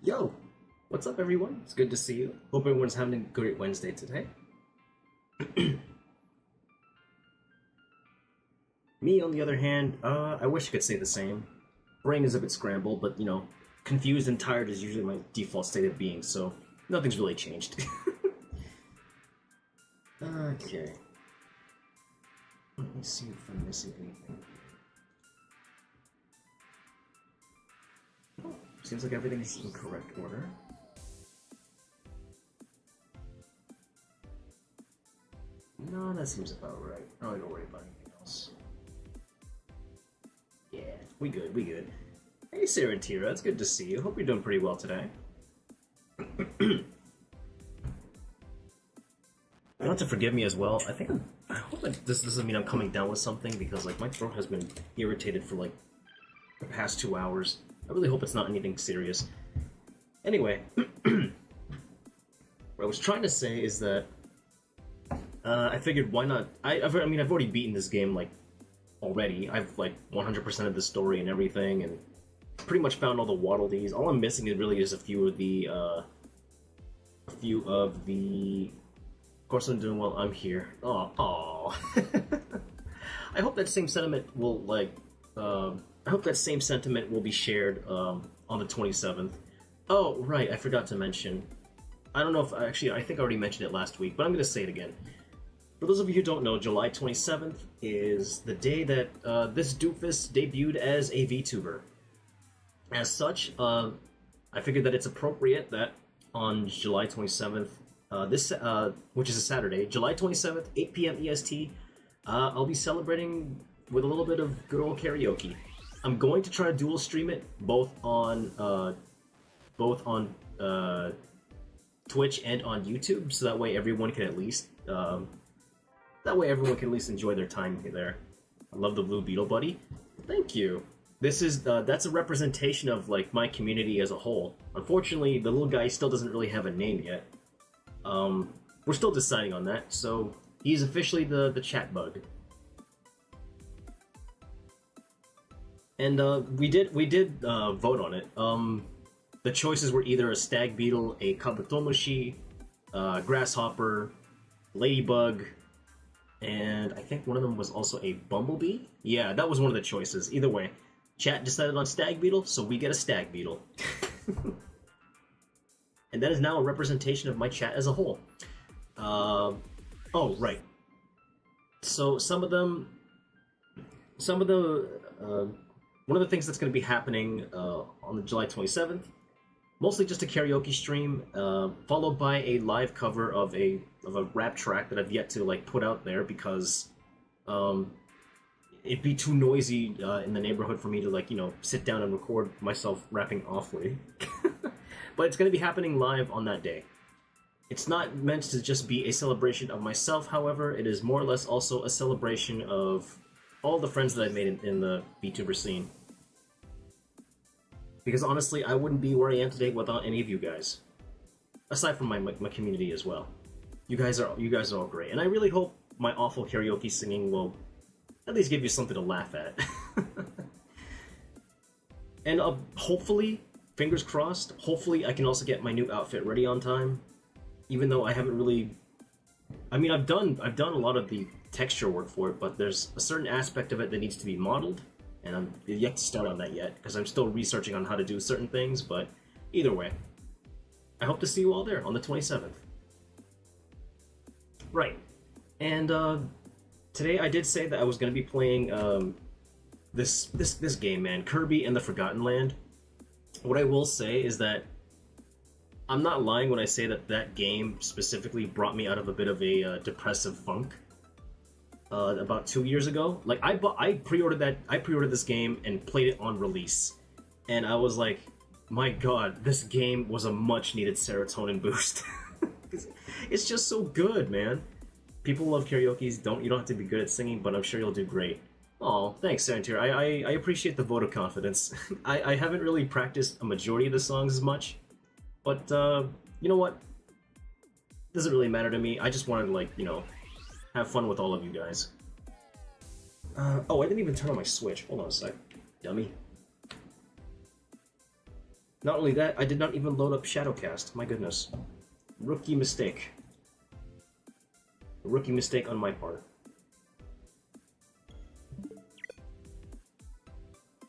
Yo, what's up everyone? It's good to see you. Hope everyone's having a great Wednesday today. Me, on the other hand, I wish I could say the same. Brain is a bit scrambled, but you know, confused and tired is usually my default state of being, so nothing's really changed. Okay. Let me see if I'm missing anything. Oh, seems like everything's in correct order. No, that seems about right. Oh, don't worry about anything else. Yeah, we good, we good. Hey, Sarah and Tira, it's good to see you. Hope you're doing pretty well today. Not to forgive me as well. I hope that this doesn't mean I'm coming down with something, because like my throat has been irritated for like the past 2 hours. I really hope it's not anything serious. Anyway, what I was trying to say is that I figured why not. I've already beaten this game like already. I've like 100% of the story and everything, and pretty much found all the waddle dees. All I'm missing is really just a few of the. Of course, I'm doing well. I'm here. Oh. I hope that same sentiment will I hope that same sentiment will be shared on the 27th. Oh, right. I forgot to mention. I don't know if I think I already mentioned it last week, but I'm going to say it again. For those of you who don't know, July 27th is the day that this doofus debuted as a Vtuber. As such, I figured that it's appropriate that on July 27th, which is a Saturday, July 27th, 8 p.m. EST, I'll be celebrating with a little bit of good old karaoke. I'm going to try to dual stream it both on Twitch and on YouTube, so that way everyone can at least enjoy their time there. I love the blue beetle, buddy. Thank you. This is that's a representation of like my community as a whole. Unfortunately, the little guy still doesn't really have a name yet. We're still deciding on that, so he's officially the chat bug. And we did vote on it. The choices were either a stag beetle, a kabutomushi, grasshopper, ladybug, and I think one of them was also a bumblebee. Yeah, that was one of the choices. Either way, chat decided on stag beetle, so we get a stag beetle. And that is now a representation of my chat as a whole. Oh, right. So one of the things that's going to be happening on the July 27th, mostly just a karaoke stream, followed by a live cover of a rap track that I've yet to like put out there because it'd be too noisy in the neighborhood for me to like sit down and record myself rapping awfully. But it's going to be happening live on that day. It's not meant to just be a celebration of myself, however. It is more or less also a celebration of all the friends that I've made in the VTuber scene. Because honestly, I wouldn't be where I am today without any of you guys. Aside from my community as well. You guys are all great. And I really hope my awful karaoke singing will at least give you something to laugh at. And hopefully, fingers crossed, hopefully I can also get my new outfit ready on time. Even though I haven't really... I mean, I've done a lot of the texture work for it, but there's a certain aspect of it that needs to be modeled, and I'm yet to start on that yet, because I'm still researching on how to do certain things, but either way, I hope to see you all there on the 27th. Right, and today I did say that I was going to be playing this game, man, Kirby and the Forgotten Land. What I will say is that I'm not lying when I say that that game specifically brought me out of a bit of a depressive funk about 2 years ago. Like I pre-ordered this game and played it on release, and I was like, my god, this game was a much needed serotonin boost. It's just so good, man. People love karaoke's. You don't have to be good at singing, but I'm sure you'll do great. Oh, thanks, Santier. I appreciate the vote of confidence. I haven't really practiced a majority of the songs as much. But, you know what? Doesn't really matter to me. I just wanted to, like, have fun with all of you guys. Oh, I didn't even turn on my Switch. Hold on a sec. Dummy. Not only that, I did not even load up Shadowcast. My goodness. Rookie mistake. A rookie mistake on my part.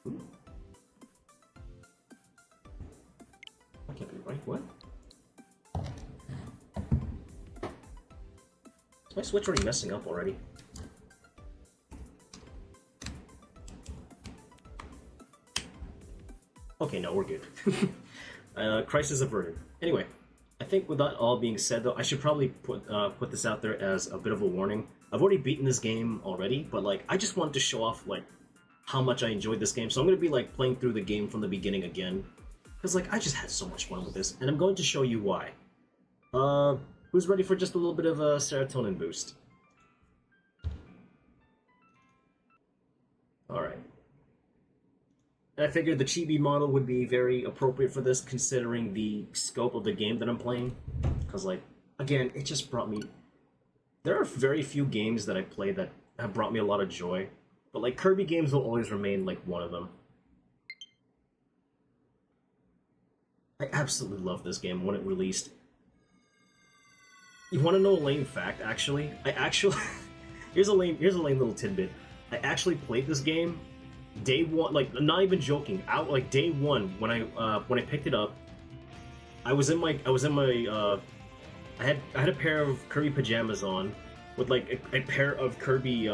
Ooh. That can't be right. What? Is my Switch already messing up already? Okay, no, we're good. Crisis averted. Anyway, I think with that all being said, though, I should probably put this out there as a bit of a warning. I've already beaten this game already, but like I just wanted to show off like how much I enjoyed this game. So I'm gonna be like playing through the game from the beginning again, because like I just had so much fun with this, and I'm going to show you why. Who's ready for just a little bit of a serotonin boost? All right. And I figured the chibi model would be very appropriate for this, considering the scope of the game that I'm playing. Because, like, again, it just brought me... There are very few games that I play that have brought me a lot of joy. But, like, Kirby games will always remain, like, one of them. I absolutely loved this game when it released. You want to know a lame fact, actually? here's a lame little tidbit. I actually played this game day one, like not even joking. Out like day one when I picked it up, I had a pair of Kirby pajamas on, with like a pair of Kirby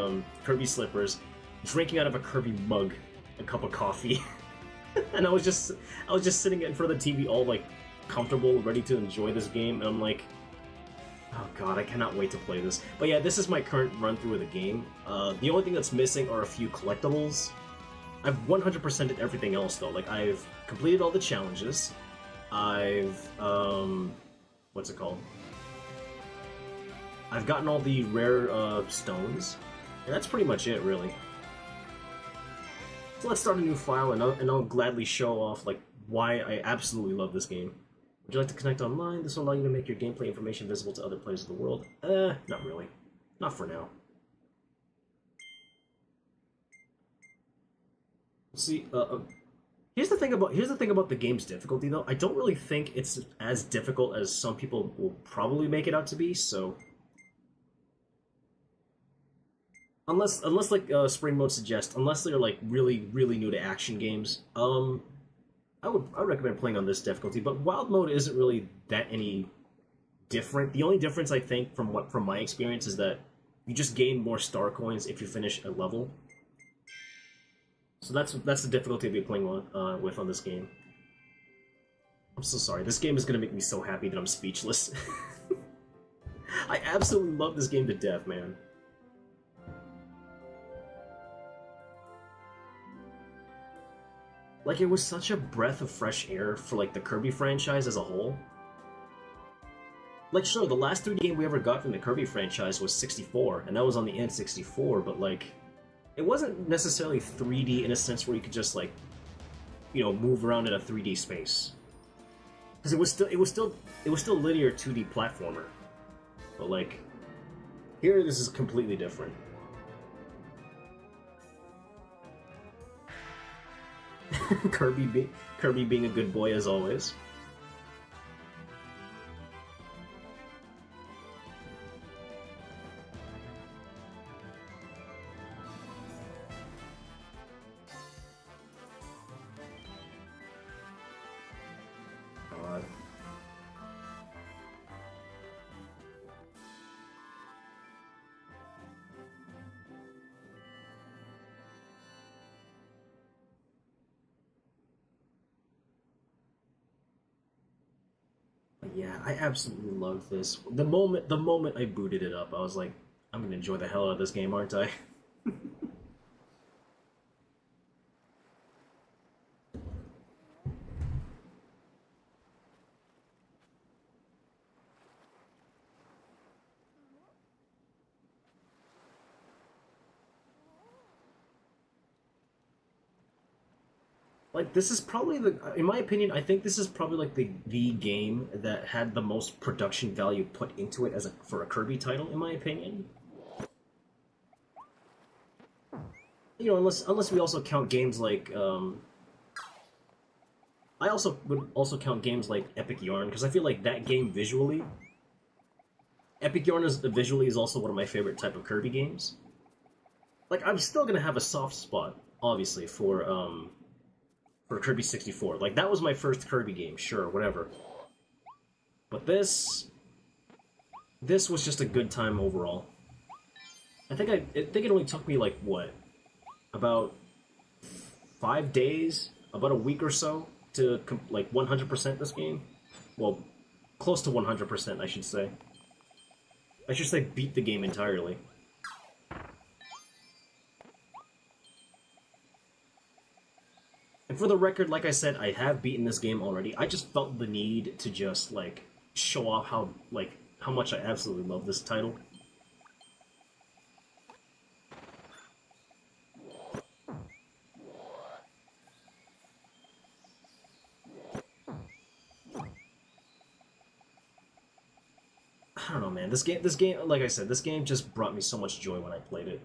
slippers, drinking out of a Kirby mug, a cup of coffee, and I was just sitting in front of the TV, all like comfortable, ready to enjoy this game, and I'm like, oh god, I cannot wait to play this. But yeah, this is my current run through of the game. The only thing that's missing are a few collectibles. I've 100%ed everything else though. Like I've completed all the challenges. I've what's it called? I've gotten all the rare stones, and that's pretty much it, really. So let's start a new file, and I'll gladly show off like why I absolutely love this game. Would you like to connect online? This will allow you to make your gameplay information visible to other players of the world. Not really. Not for now. See, here's the thing about the game's difficulty, though. I don't really think it's as difficult as some people will probably make it out to be. So, unless like Spring Mode suggests, unless they're like really new to action games, I would recommend playing on this difficulty. But Wild Mode isn't really that any different. The only difference I think from my experience is that you just gain more star coins if you finish a level. So that's the difficulty I'll be playing with on this game. I'm so sorry. This game is gonna make me so happy that I'm speechless. I absolutely love this game to death, man. Like, it was such a breath of fresh air for like the Kirby franchise as a whole. Like, sure, the last 3D game we ever got from the Kirby franchise was 64, and that was on the N64, but like, it wasn't necessarily 3D in a sense where you could just like, you know, move around in a 3D space. Because it was still linear 2D platformer. But like, here this is completely different. Kirby being a good boy as always. Yeah, I absolutely love this. The moment I booted it up, I was like, I'm gonna enjoy the hell out of this game, aren't I? Like, this is probably in my opinion, I think this is probably like the game that had the most production value put into it for a Kirby title, in my opinion. You know, unless we also count games like I also would also count games like Epic Yarn because I feel like that game visually, Epic Yarn is visually is also one of my favorite type of Kirby games. Like I'm still gonna have a soft spot, obviously, for Kirby 64. Like that was my first Kirby game, sure, whatever. But this was just a good time overall. I think it only took me like what, about 5 days, about a week or so to like 100% this game. Well, close to 100%, I should say. I should say beat the game entirely. And for the record, like I said, I have beaten this game already. I just felt the need to just like show off how much I absolutely love this title. I don't know, man. This game, like I said, this game just brought me so much joy when I played it.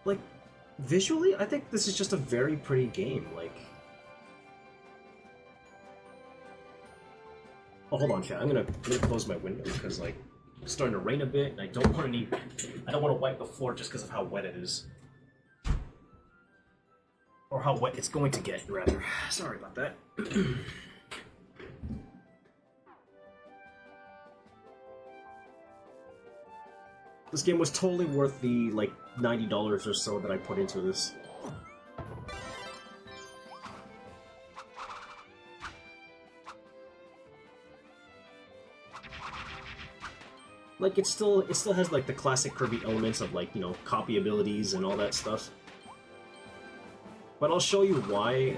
Like, visually, I think this is just a very pretty game. Like, oh, hold on, chat. I'm gonna close my window because like it's starting to rain a bit, and I don't want to wipe the floor just because of how wet it is. Or how wet it's going to get, rather. Sorry about that. This game was totally worth the, like, $90 or so that I put into this. Like, it still has, like, the classic Kirby elements of, like, you know, copy abilities and all that stuff. But I'll show you why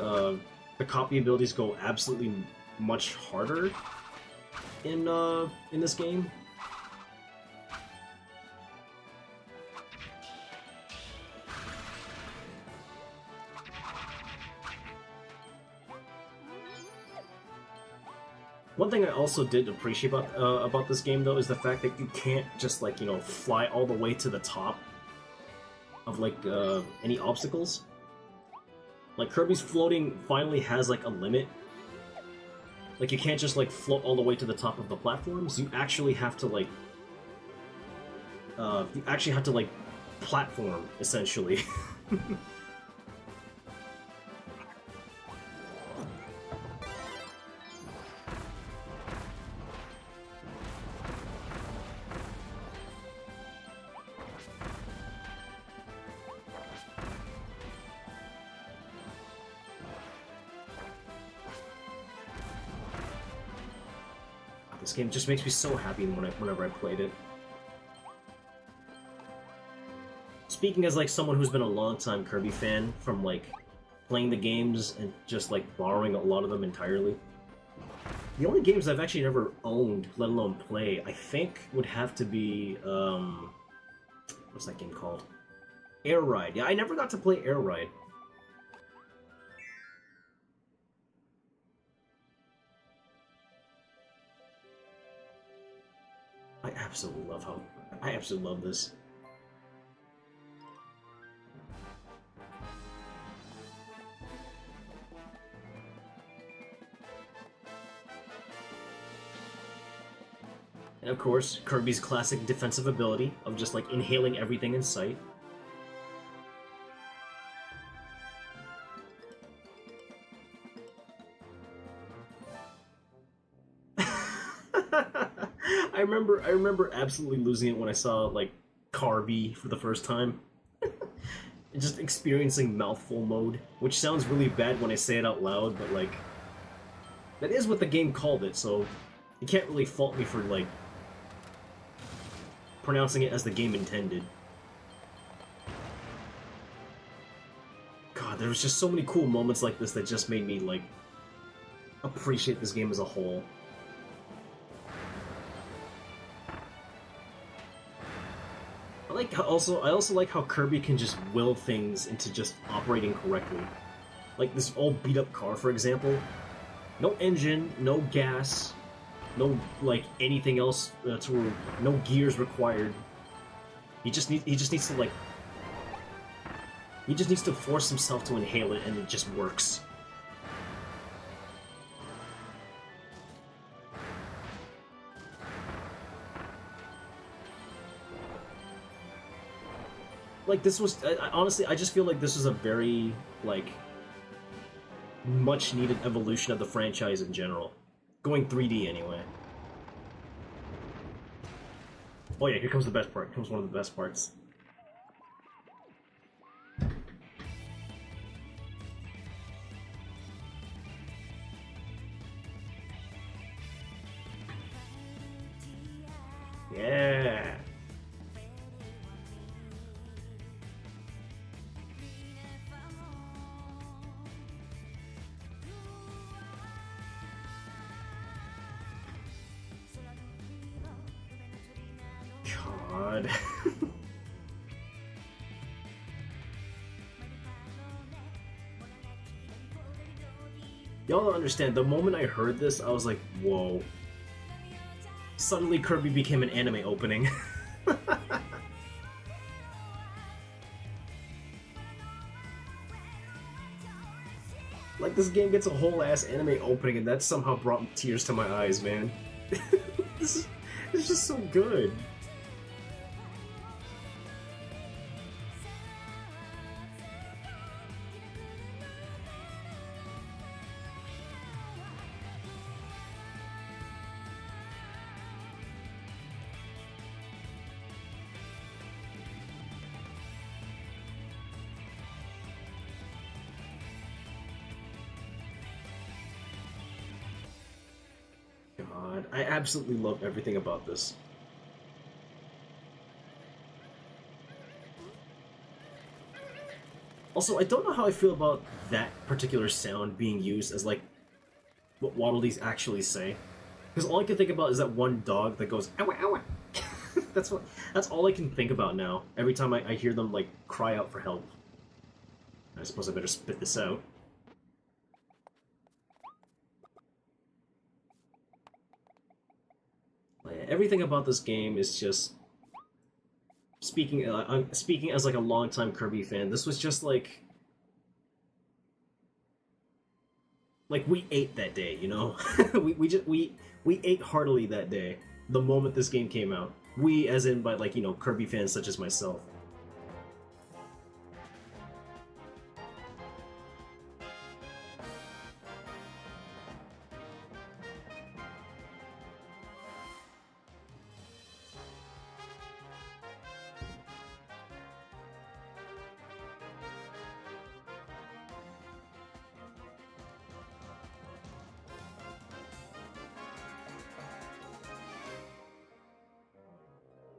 the copy abilities go absolutely much harder in this game. One thing I also did appreciate about this game, though, is the fact that you can't just, like, you know, fly all the way to the top of, like, any obstacles. Like, Kirby's floating finally has, like, a limit. Like, you can't just, like, float all the way to the top of the platforms. You actually have to, like... platform, essentially. This game just makes me so happy whenever I played it. Speaking as like someone who's been a long-time Kirby fan from like playing the games and just like borrowing a lot of them entirely, the only games I've actually never owned, let alone play, I think would have to be what's that game called? Air Ride. Yeah, I never got to play Air Ride. I absolutely love this. And of course, Kirby's classic defensive ability of just like inhaling everything in sight. I remember absolutely losing it when I saw like Kirby for the first time. And just experiencing mouthful mode, which sounds really bad when I say it out loud, but like that is what the game called it, so you can't really fault me for like pronouncing it as the game intended. God, there was just so many cool moments like this that just made me like appreciate this game as a whole. I also like how Kirby can just will things into just operating correctly. Like this old beat up car, for example. No engine, no gas, no like anything else no gears required. He just needs to like He just needs to force himself to inhale it, and it just works. Like, this was... honestly, I just feel like this was a very, like, much-needed evolution of the franchise in general. Going 3D, anyway. Oh yeah, here comes the best part. Here comes one of the best parts. Yeah. God. Y'all don't understand, the moment I heard this, I was like, whoa. Suddenly Kirby became an anime opening. Like, this game gets a whole ass anime opening, and that somehow brought tears to my eyes, man. This is just so good. God, I absolutely love everything about this. Also, I don't know how I feel about that particular sound being used as, like, what Waddle Dees actually say. Because all I can think about is that one dog that goes, ow, ow. That's all I can think about now, every time I hear them, like, cry out for help. I suppose I better spit this out. Everything about this game is just... Speaking as, like, a longtime Kirby fan, this was just, like... Like, we ate that day, you know? we ate heartily that day, the moment this game came out. We, as in, by, like, you know, Kirby fans such as myself.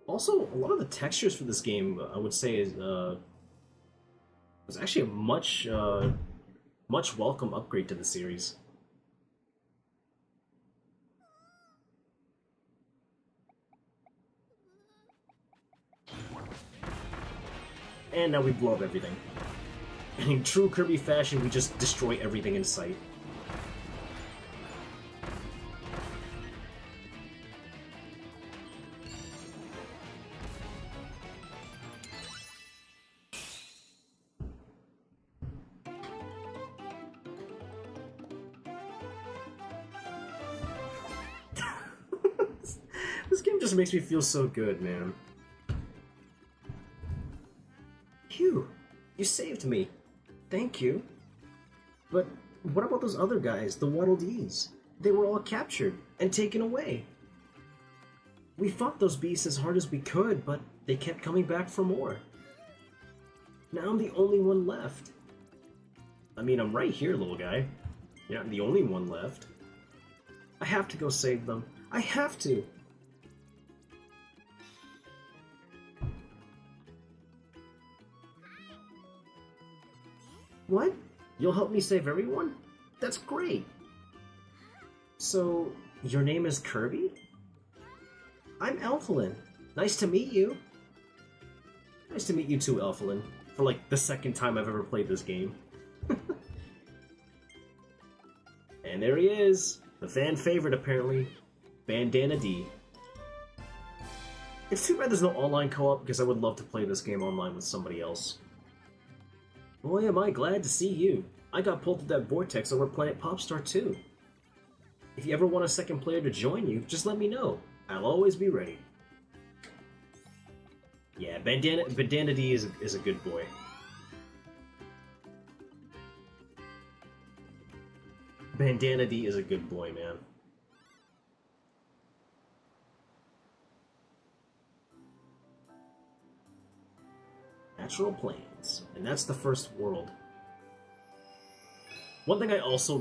Also, a lot of the textures for this game, I would say, is was actually a much welcome upgrade to the series. And now we blow up everything. And in true Kirby fashion, we just destroy everything in sight. This game just makes me feel so good, man. Phew, you saved me. Thank you. But what about those other guys, the Waddle Dees? They were all captured and taken away. We fought those beasts as hard as we could, but they kept coming back for more. Now I'm the only one left. I mean, I'm right here, little guy. You're not the only one left. I have to go save them. I have to! What? You'll help me save everyone? That's great! So, your name is Kirby? I'm Elflin. Nice to meet you. Nice to meet you too, Elflin. For like the second time I've ever played this game. And there he is! The fan favorite, apparently. Bandana D. It's too bad there's no online co-op, because I would love to play this game online with somebody else. Boy, am I glad to see you. I got pulled to that vortex over Planet Popstar too. If you ever want a second player to join you, just let me know. I'll always be ready. Yeah, Bandana D is a good boy. Bandana D is a good boy, man. Natural Plains, and that's the first world. One thing I also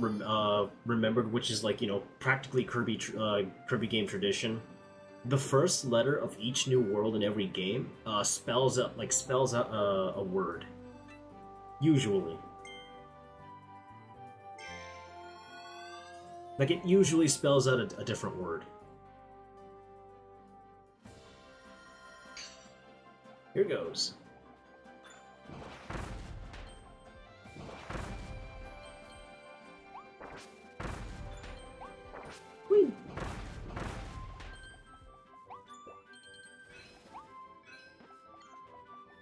remembered, which is like, you know, practically Kirby game tradition, the first letter of each new world in every game spells out a word. Usually. Like, it usually spells out a different word. Here goes. Whee!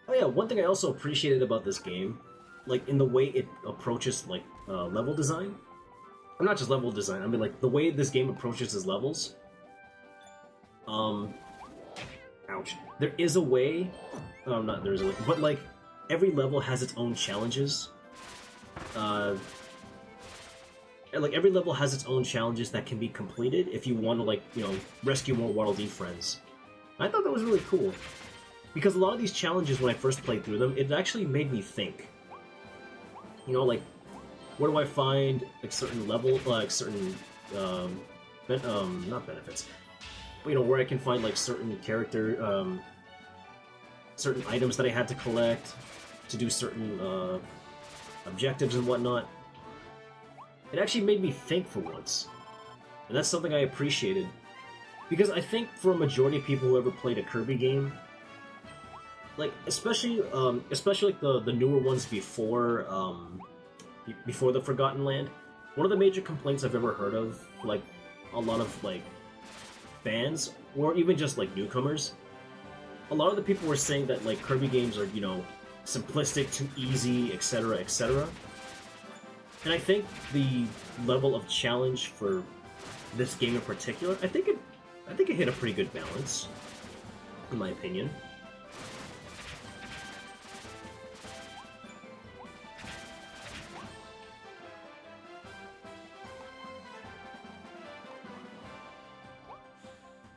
Oh yeah, one thing I also appreciated about this game, like in the way it approaches like level design. Or not just level design, I mean like the way this game approaches its levels. Ouch. There is a way, not there is a way, but like every level has its own challenges. And like every level has its own challenges that can be completed if you want to, like, you know, rescue more Waddle Dee friends. I thought that was really cool. Because a lot of these challenges, when I first played through them, it actually made me think. You know, like, where do I find like certain level, like certain, not benefits, but you know, where I can find like certain character, certain items that I had to collect to do certain objectives and whatnot. It actually made me think for once, and that's something I appreciated. Because I think for a majority of people who ever played a Kirby game, like especially like the newer ones before the Forgotten Land, one of the major complaints I've ever heard of, like a lot of like fans or even just like newcomers, a lot of the people were saying that like Kirby games are, you know, simplistic, too easy, etc., etc. And I think the level of challenge for this game in particular, I think it hit a pretty good balance, in my opinion.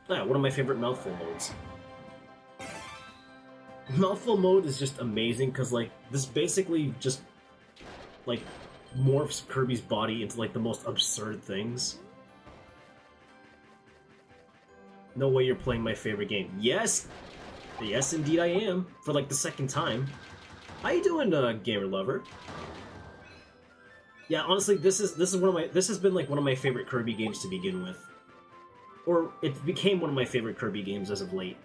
Yeah, one of my favorite mouthful modes. Mouthful mode is just amazing because like this basically just like morphs Kirby's body into like the most absurd things. No way you're playing my favorite game. Yes! Yes, indeed I am. For like the second time. How you doing, gamer lover? Yeah, honestly, this has been like one of my favorite Kirby games to begin with. Or it became one of my favorite Kirby games as of late.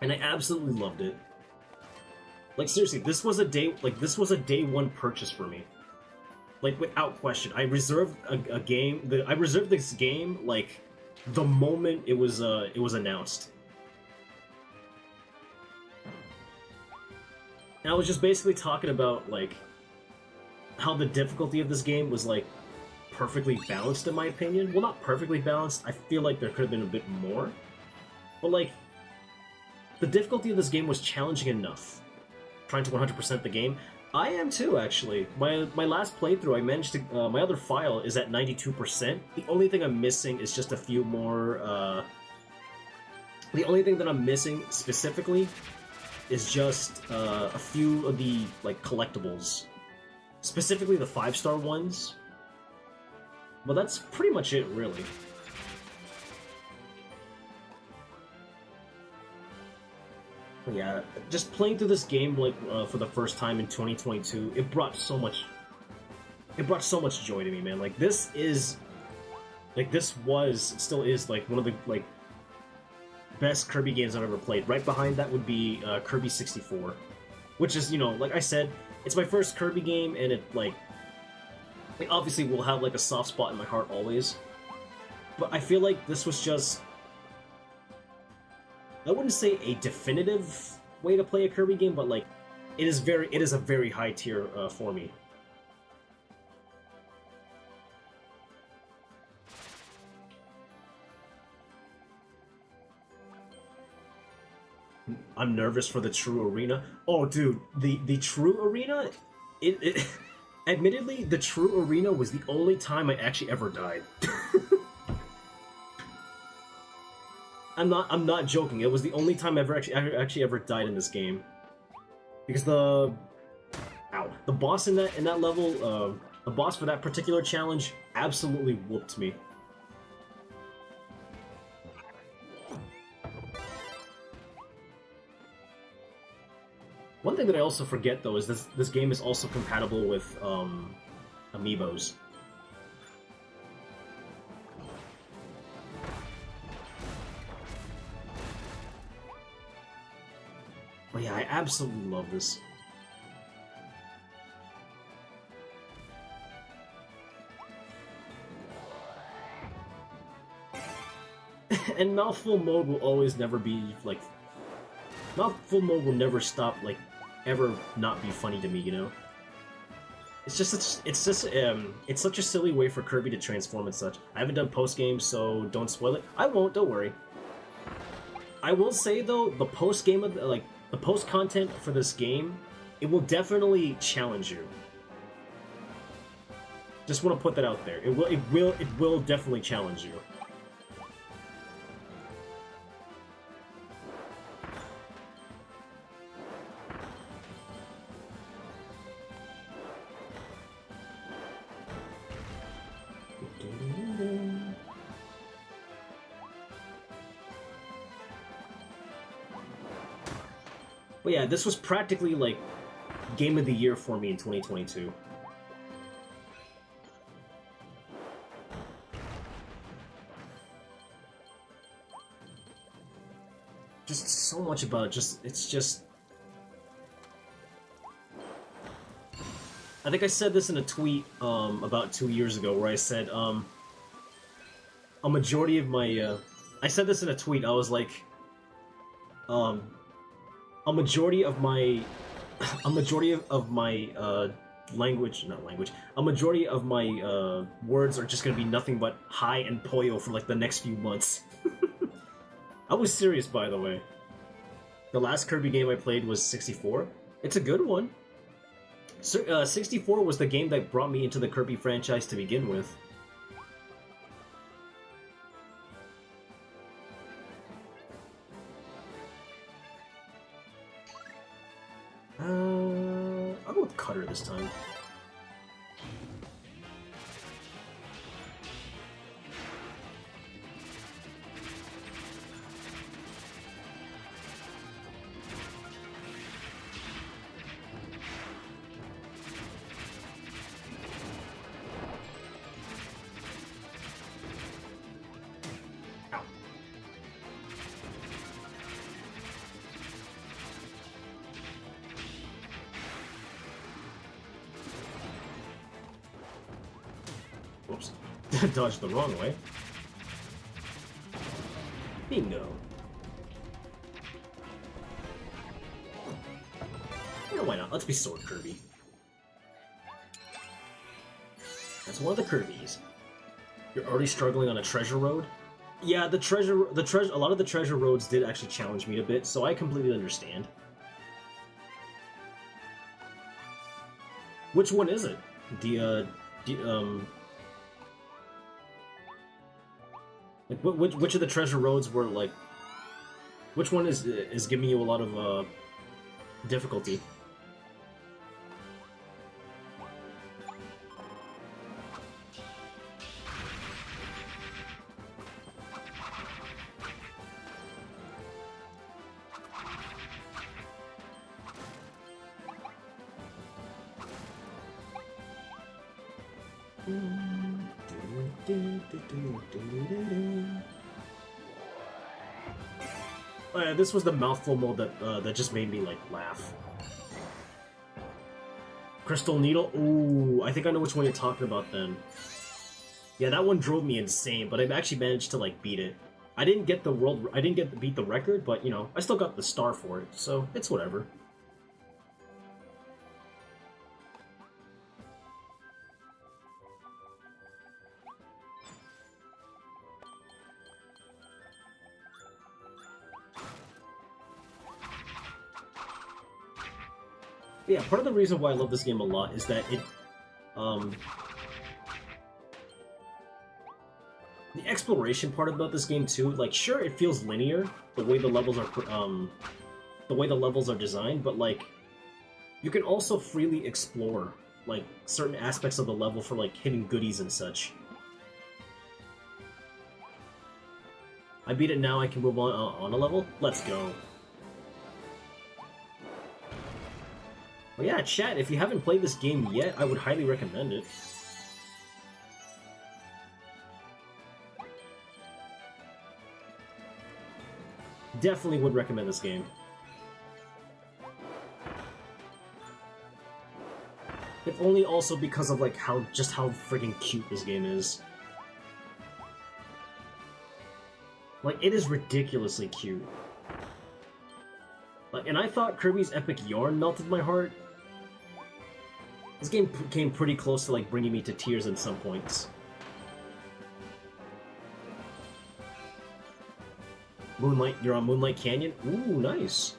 And I absolutely loved it. Like seriously, this was a day one purchase for me. Like without question. I reserved I reserved this game like the moment it was announced. And I was just basically talking about like how the difficulty of this game was like perfectly balanced in my opinion. Well, not perfectly balanced. I feel like there could have been a bit more. But like the difficulty of this game was challenging enough. Trying to 100% the game. I am too, actually. My last playthrough, I managed to... my other file is at 92%. The only thing I'm missing is just a few more... the only thing that I'm missing, specifically, is just a few of the, like, collectibles. Specifically the 5-star ones. But that's pretty much it, really. Yeah, just playing through this game like for the first time in 2022, it brought so much joy to me, man. Like this still is like one of the like best Kirby games I've ever played. Right behind that would be Kirby 64, which is, you know, like I said, it's my first Kirby game, and it obviously will have like a soft spot in my heart always. But I feel like this was just, I wouldn't say a definitive way to play a Kirby game, but like, it is a very high tier for me. I'm nervous for the true arena. Oh, dude, the true arena, it admittedly, the true arena was the only time I actually ever died. I'm not joking. It was the only time I actually ever died in this game, because the boss in that level, the boss for that particular challenge absolutely whooped me. One thing that I also forget though is this game is also compatible with amiibos. But yeah, I absolutely love this. And mouthful mode will always never be like, mouthful mode will never stop like ever not be funny to me, you know. It's such a silly way for Kirby to transform and such. I haven't done post game, so don't spoil it. I won't. Don't worry. I will say though, the post game of the post content for this game, it will definitely challenge you. Just want to put that out there. It will definitely challenge you. But yeah, this was practically like game of the year for me in 2022. Just so much about it. It's just. I think I said this in a tweet about 2 years ago, where I said a majority of my. I said this in a tweet. I was like, a majority of my language, not language, a majority of my words are just gonna be nothing but hi and poyo for like the next few months. I was serious, by the way. The last Kirby game I played was 64. It's a good one. 64 was the game that brought me into the Kirby franchise to begin with. I'll go with Cutter this time. Whoops. Dodged the wrong way. Bingo. You know, why not? Let's be Sword Kirby. That's one of the Kirbys. You're already struggling on a treasure road? Yeah, a lot of the treasure roads did actually challenge me a bit, so I completely understand. Which one is it? Like, which of the treasure roads were like? Which one is giving you a lot of difficulty? This was the mouthful mode that just made me like laugh. Crystal Needle? Ooh, I think I know which one you're talking about then. Yeah, that one drove me insane, but I've actually managed to like beat it. I didn't get the world. I didn't get to beat the record, but you know, I still got the star for it, so it's whatever. Yeah, part of the reason why I love this game a lot is that it, the exploration part about this game too. Like, sure, it feels linear the way the levels are, designed, but like, you can also freely explore like certain aspects of the level for like hidden goodies and such. I beat it now. I can move on a level. Let's go. Well, yeah, chat, if you haven't played this game yet, I would highly recommend it. Definitely would recommend this game. If only also because of like how freaking cute this game is. Like, it is ridiculously cute. Like, and I thought Kirby's epic yarn melted my heart. This game came pretty close to like bringing me to tears at some points. Moonlight, you're on Moonlight Canyon? Ooh, nice.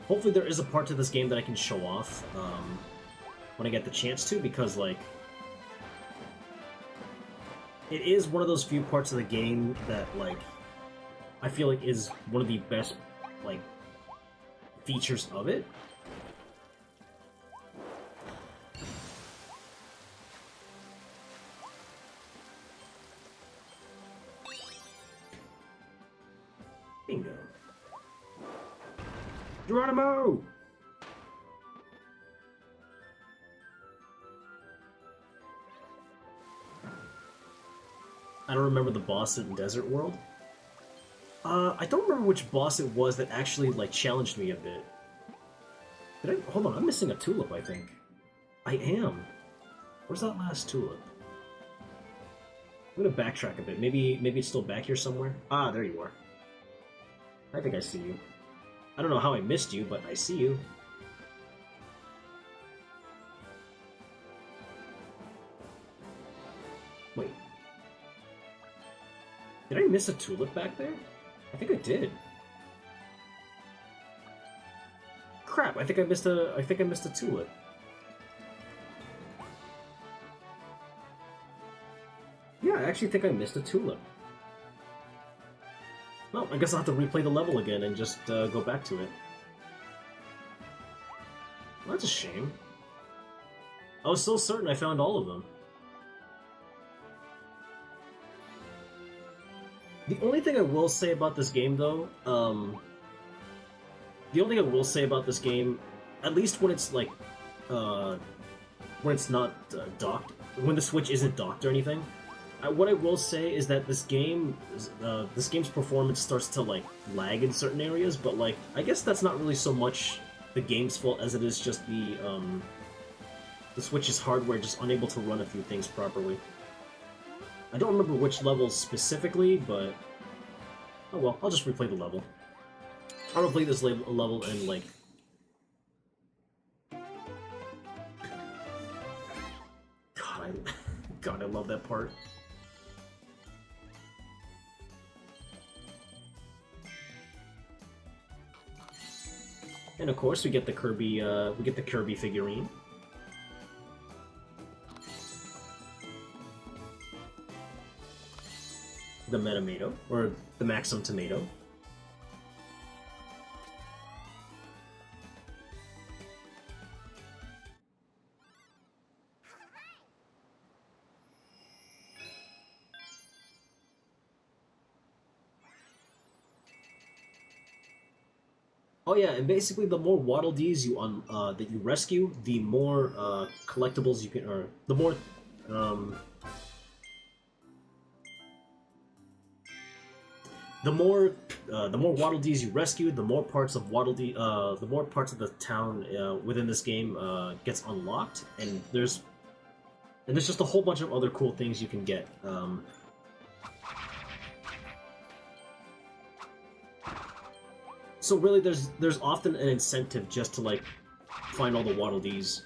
Hopefully there is a part to this game that I can show off when I get the chance to, because like, it is one of those few parts of the game that, like, I feel like is one of the best, like, features of it. Bingo. Geronimo! I don't remember the boss in Desert World. I don't remember which boss it was that actually, like, challenged me a bit. Did I? Hold on, I'm missing a tulip, I think. I am. Where's that last tulip? I'm gonna backtrack a bit. Maybe it's still back here somewhere. Ah, there you are. I think I see you. I don't know how I missed you, but I see you. Wait. Did I miss a tulip back there? I think I did. Crap, I think I missed a tulip. Yeah, I actually think I missed a tulip. Well, I guess I'll have to replay the level again and just go back to it. Well, that's a shame. I was so certain I found all of them. The only thing I will say about this game, though, at least when it's like, when it's not docked, when the Switch isn't docked or anything, what I will say is that this game's performance starts to like lag in certain areas, but like I guess that's not really so much the game's fault as it is just the Switch's hardware just unable to run a few things properly. I don't remember which levels specifically, but oh well, I'll just replay the level. I'll replay this level and like. God, I love that part. And of course, we get the Kirby figurine. The Metamato, or the Maxim Tomato. Oh yeah, and basically the more Waddle Dees that you rescue, the more collectibles you can, or the more the more Waddle Dees you rescue, the more parts of the more parts of the town within this game gets unlocked, and there's just a whole bunch of other cool things you can get. So really, there's often an incentive just to like find all the Waddle Dees.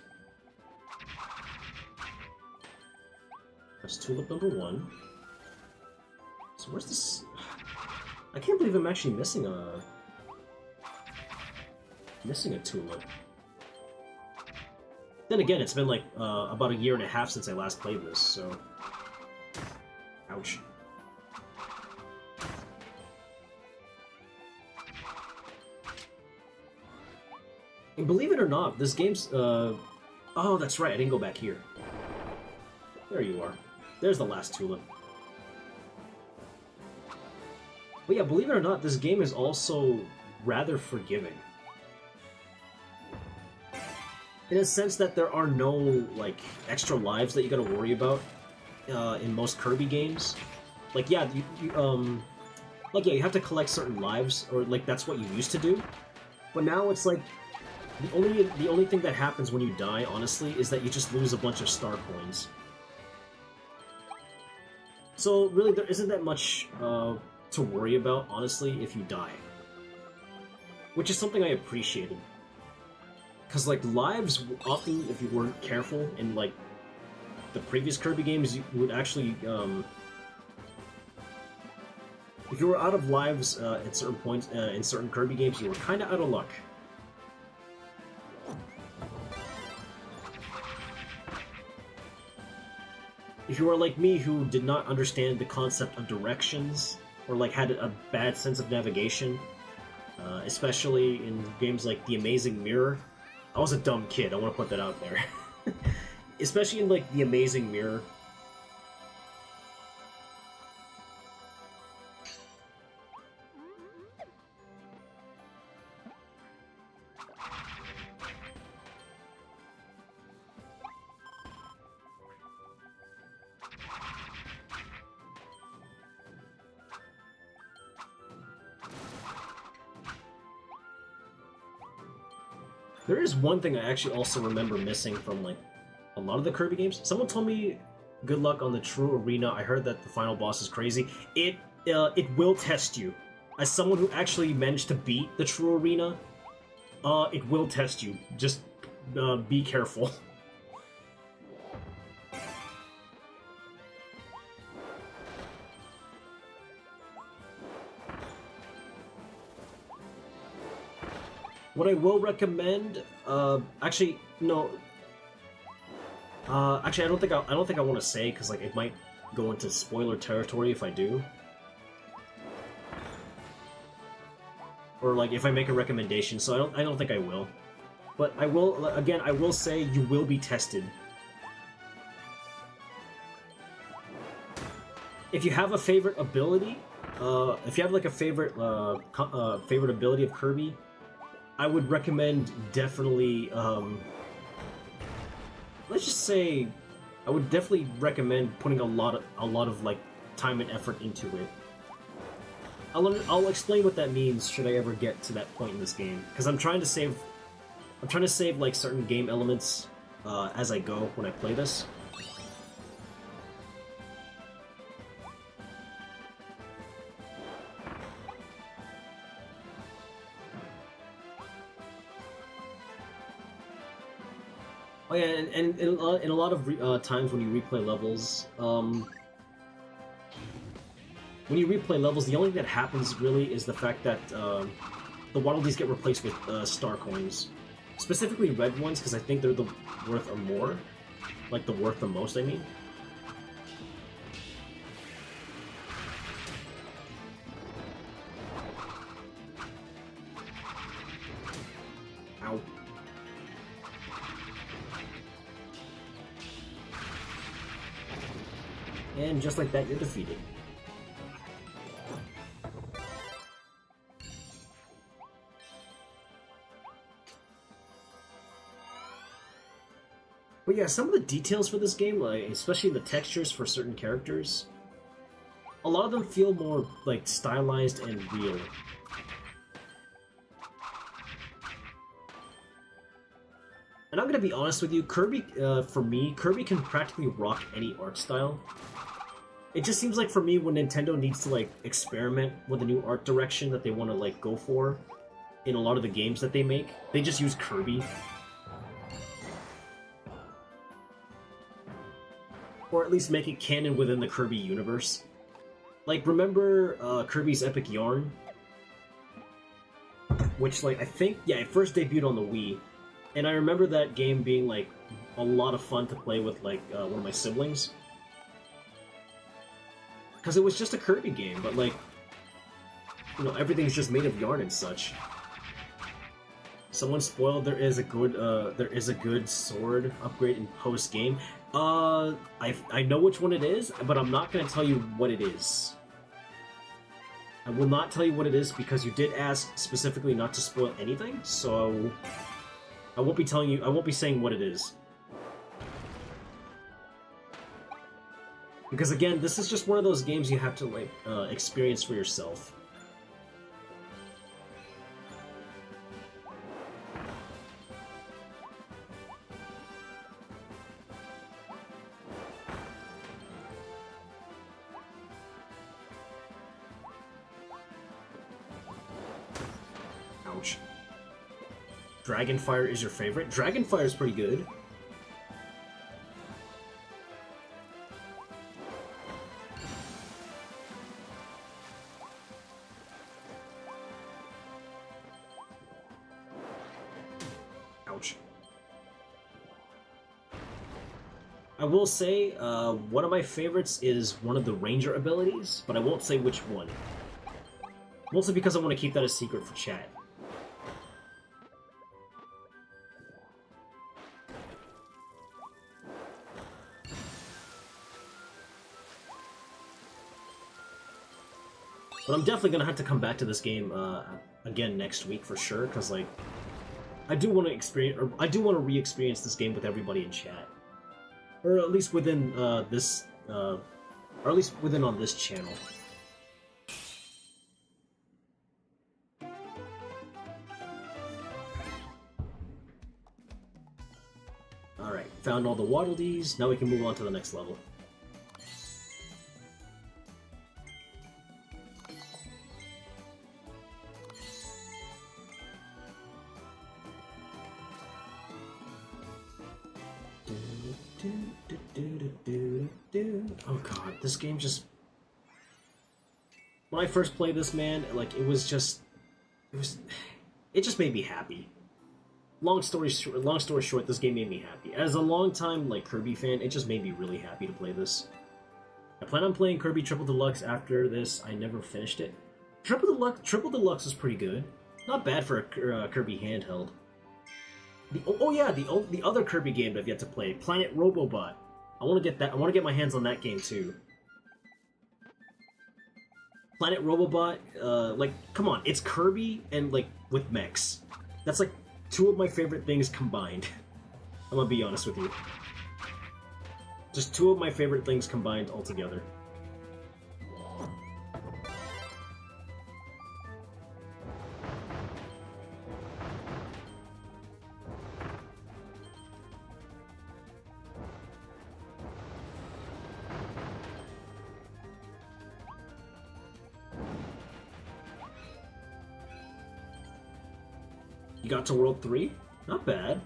That's tulip number 1. So where's this? I can't believe I'm actually missing a tulip. Then again, it's been like about a year and a half since I last played this, so ouch. And believe it or not, this game's oh, that's right, I didn't go back here. There you are. There's the last tulip. But yeah, believe it or not, this game is also rather forgiving. In a sense that there are no, like, extra lives that you gotta worry about in most Kirby games. Like, yeah, you have to collect certain lives, or, like, that's what you used to do. But now it's like, the only thing that happens when you die, honestly, is that you just lose a bunch of star coins. So, really, there isn't that much to worry about, honestly, if you die. Which is something I appreciated. Because, like, lives, often, if you weren't careful, in, like, the previous Kirby games, you would actually, if you were out of lives at certain points, in certain Kirby games, you were kinda out of luck. If you are like me, who did not understand the concept of directions, or like had a bad sense of navigation, especially in games like The Amazing Mirror, I was a dumb kid, I want to put that out there. Especially in like The Amazing Mirror. There is one thing I actually also remember missing from, like, a lot of the Kirby games. Someone told me, good luck on the true arena. I heard that the final boss is crazy. It will test you. As someone who actually managed to beat the true arena, it will test you. Just be careful. What I will recommend, actually, no. Actually, I don't think I want to say, because like it might go into spoiler territory if I do, or like if I make a recommendation. So I don't think I will, but I will. Again, I will say you will be tested. If you have a favorite ability, if you have like a favorite favorite ability of Kirby, I would recommend definitely, let's just say, I would definitely recommend putting a lot of like time and effort into it. I'll explain what that means should I ever get to that point in this game, because I'm trying to save like certain game elements as I go when I play this. Oh yeah, and in a lot of times when you replay levels, the only thing that happens really is the fact that the Waddle Dees get replaced with star coins. Specifically red ones, because I think they're the worth or more. Like the worth the most, I mean. Ow. And just like that, you're defeated. But yeah, some of the details for this game, like especially the textures for certain characters, a lot of them feel more like stylized and real. And I'm gonna be honest with you, Kirby, for me, Kirby can practically rock any art style. It just seems like for me, when Nintendo needs to like experiment with a new art direction that they want to like go for in a lot of the games that they make, they just use Kirby. Or at least make it canon within the Kirby universe. Like, remember Kirby's Epic Yarn? Which, like, I think, yeah, it first debuted on the Wii. And I remember that game being, like, a lot of fun to play with, like, one of my siblings. Because it was just a Kirby game, but, like, you know, everything's just made of yarn and such. Someone spoiled there is a good sword upgrade in post-game. I know which one it is, but I'm not going to tell you what it is. I will not tell you what it is because you did ask specifically not to spoil anything, so I won't be telling you, I won't be saying what it is. Because again, this is just one of those games you have to, like, experience for yourself. Ouch. Dragonfire is your favorite? Dragonfire is pretty good. Ouch. I will say, one of my favorites is one of the Ranger abilities, but I won't say which one. Mostly because I want to keep that a secret for chat. But I'm definitely gonna have to come back to this game again next week for sure, because like I do want to experience, or I do want to re-experience this game with everybody in chat, or at least within this, or at least within on this channel. All right, found all the Waddle Dees. Now we can move on to the next level. Oh god, this game just... When I first played this, man, like, it just made me happy. Long story short, this game made me happy. As a long-time, like, Kirby fan, it just made me really happy to play this. I plan on playing Kirby Triple Deluxe after this. I never finished it. Triple Deluxe is pretty good. Not bad for a Kirby handheld. The other Kirby game that I've yet to play, Planet Robobot. I want to get that. I want to get my hands on that game too. Planet Robobot, like, come on, it's Kirby and like with mechs. That's like two of my favorite things combined. I'm gonna be honest with you. Just two of my favorite things combined altogether. You got to World 3? Not bad.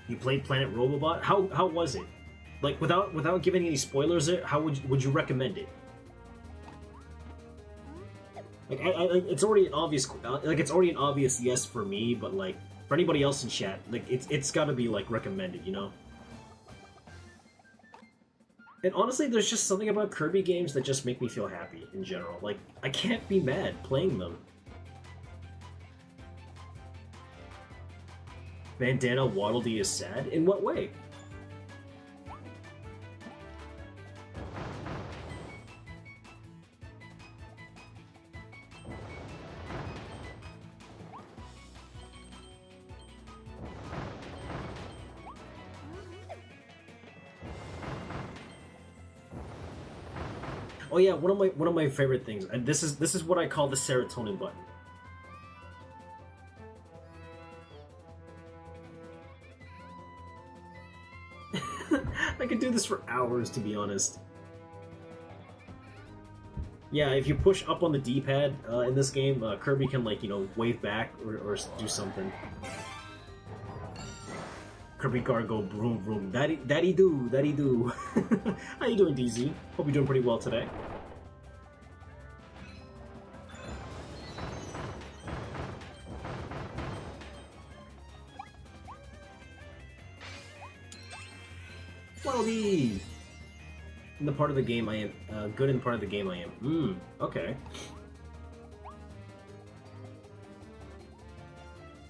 You played Planet Robobot? How was it? Like, without giving any spoilers, how would you recommend it? Like, it's already an obvious, like, it's already an obvious yes for me, but like for anybody else in chat, like it's got to be like recommended, you know? And honestly, there's just something about Kirby games that just make me feel happy in general. Like, I can't be mad playing them. Bandana Waddle Dee is sad? In what way? Oh yeah, one of my favorite things, and this is what I call the serotonin button. I could do this for hours, to be honest. Yeah, if you push up on the D-pad in this game, Kirby can, like, you know, wave back or do something. Kirby Gargo, broom broom, daddy do. How you doing, DZ? Hope you're doing pretty well today. Wowee! In the part of the game I am, good in the part of the game I am. Okay.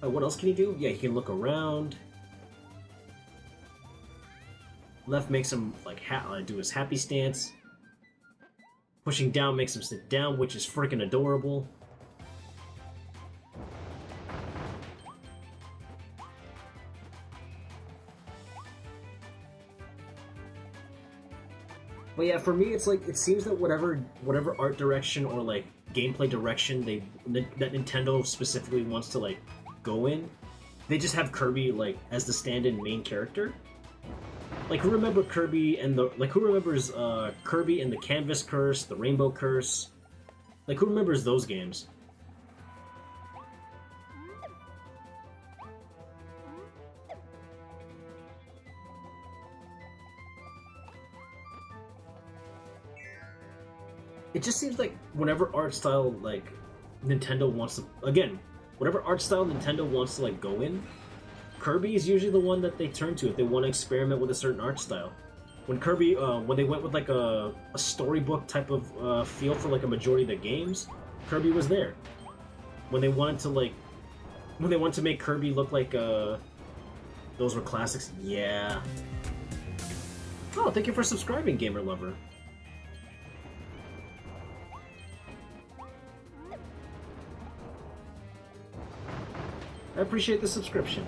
What else can he do? Yeah, he can look around. Left makes him, like, do his happy stance. Pushing down makes him sit down, which is freaking adorable. But yeah, for me, it's like, it seems that whatever art direction or, like, gameplay direction that Nintendo specifically wants to, like, go in, they just have Kirby, like, as the stand-in main character. Like, who remember Kirby and who remembers Kirby and the Canvas Curse, the Rainbow Curse? Like, who remembers those games? It just seems like whatever art style, like, Nintendo wants to... Again, whatever art style Nintendo wants to, like, go in, Kirby is usually the one that they turn to if they want to experiment with a certain art style. When Kirby, when they went with, like, a storybook type of feel for, like, a majority of the games, Kirby was there. When they wanted to, like... When they wanted to make Kirby look like, those were classics, yeah. Oh, thank you for subscribing, Gamer Lover. I appreciate the subscription.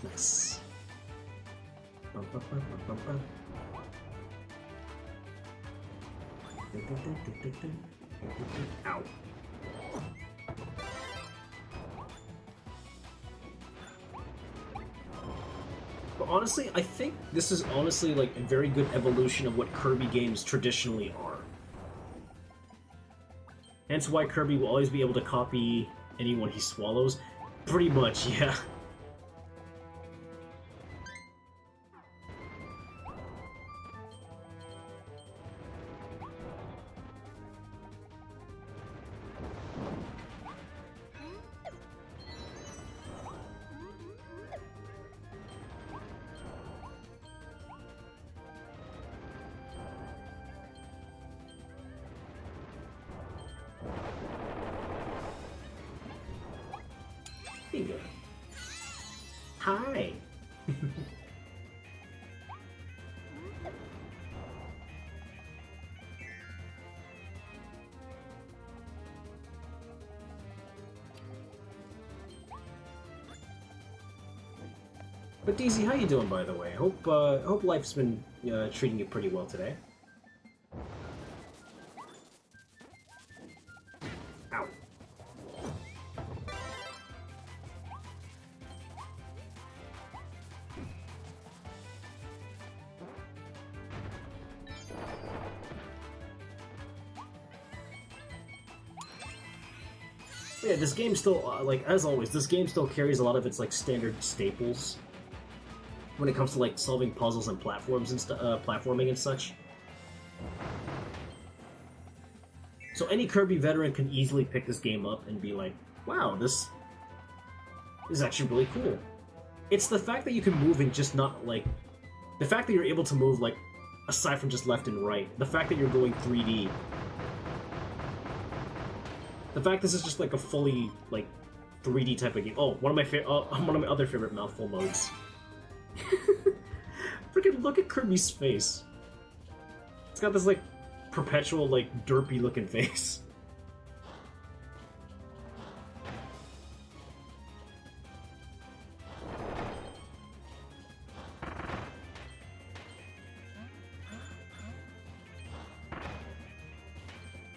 Nice. Ow. But honestly, I think this is honestly, like, a very good evolution of what Kirby games traditionally are. Hence why Kirby will always be able to copy anyone he swallows. Pretty much, yeah. Bingo. Hi. But DZ, how you doing, by the way? Hope life's been treating you pretty well today. Ow. Yeah, this game still, like, as always, this game still carries a lot of its, like, standard staples when it comes to, like, solving puzzles and platforms and platforming and such. So any Kirby veteran can easily pick this game up and be like, wow, this is actually really cool. It's the fact that you can move and just not, like... The fact that you're able to move, like, aside from just left and right. The fact that you're going 3D. The fact this is just, like, a fully, like, 3D type of game. Oh, one of my other favorite mouthful modes. Freaking look at Kirby's face. It's got this like perpetual like derpy looking face.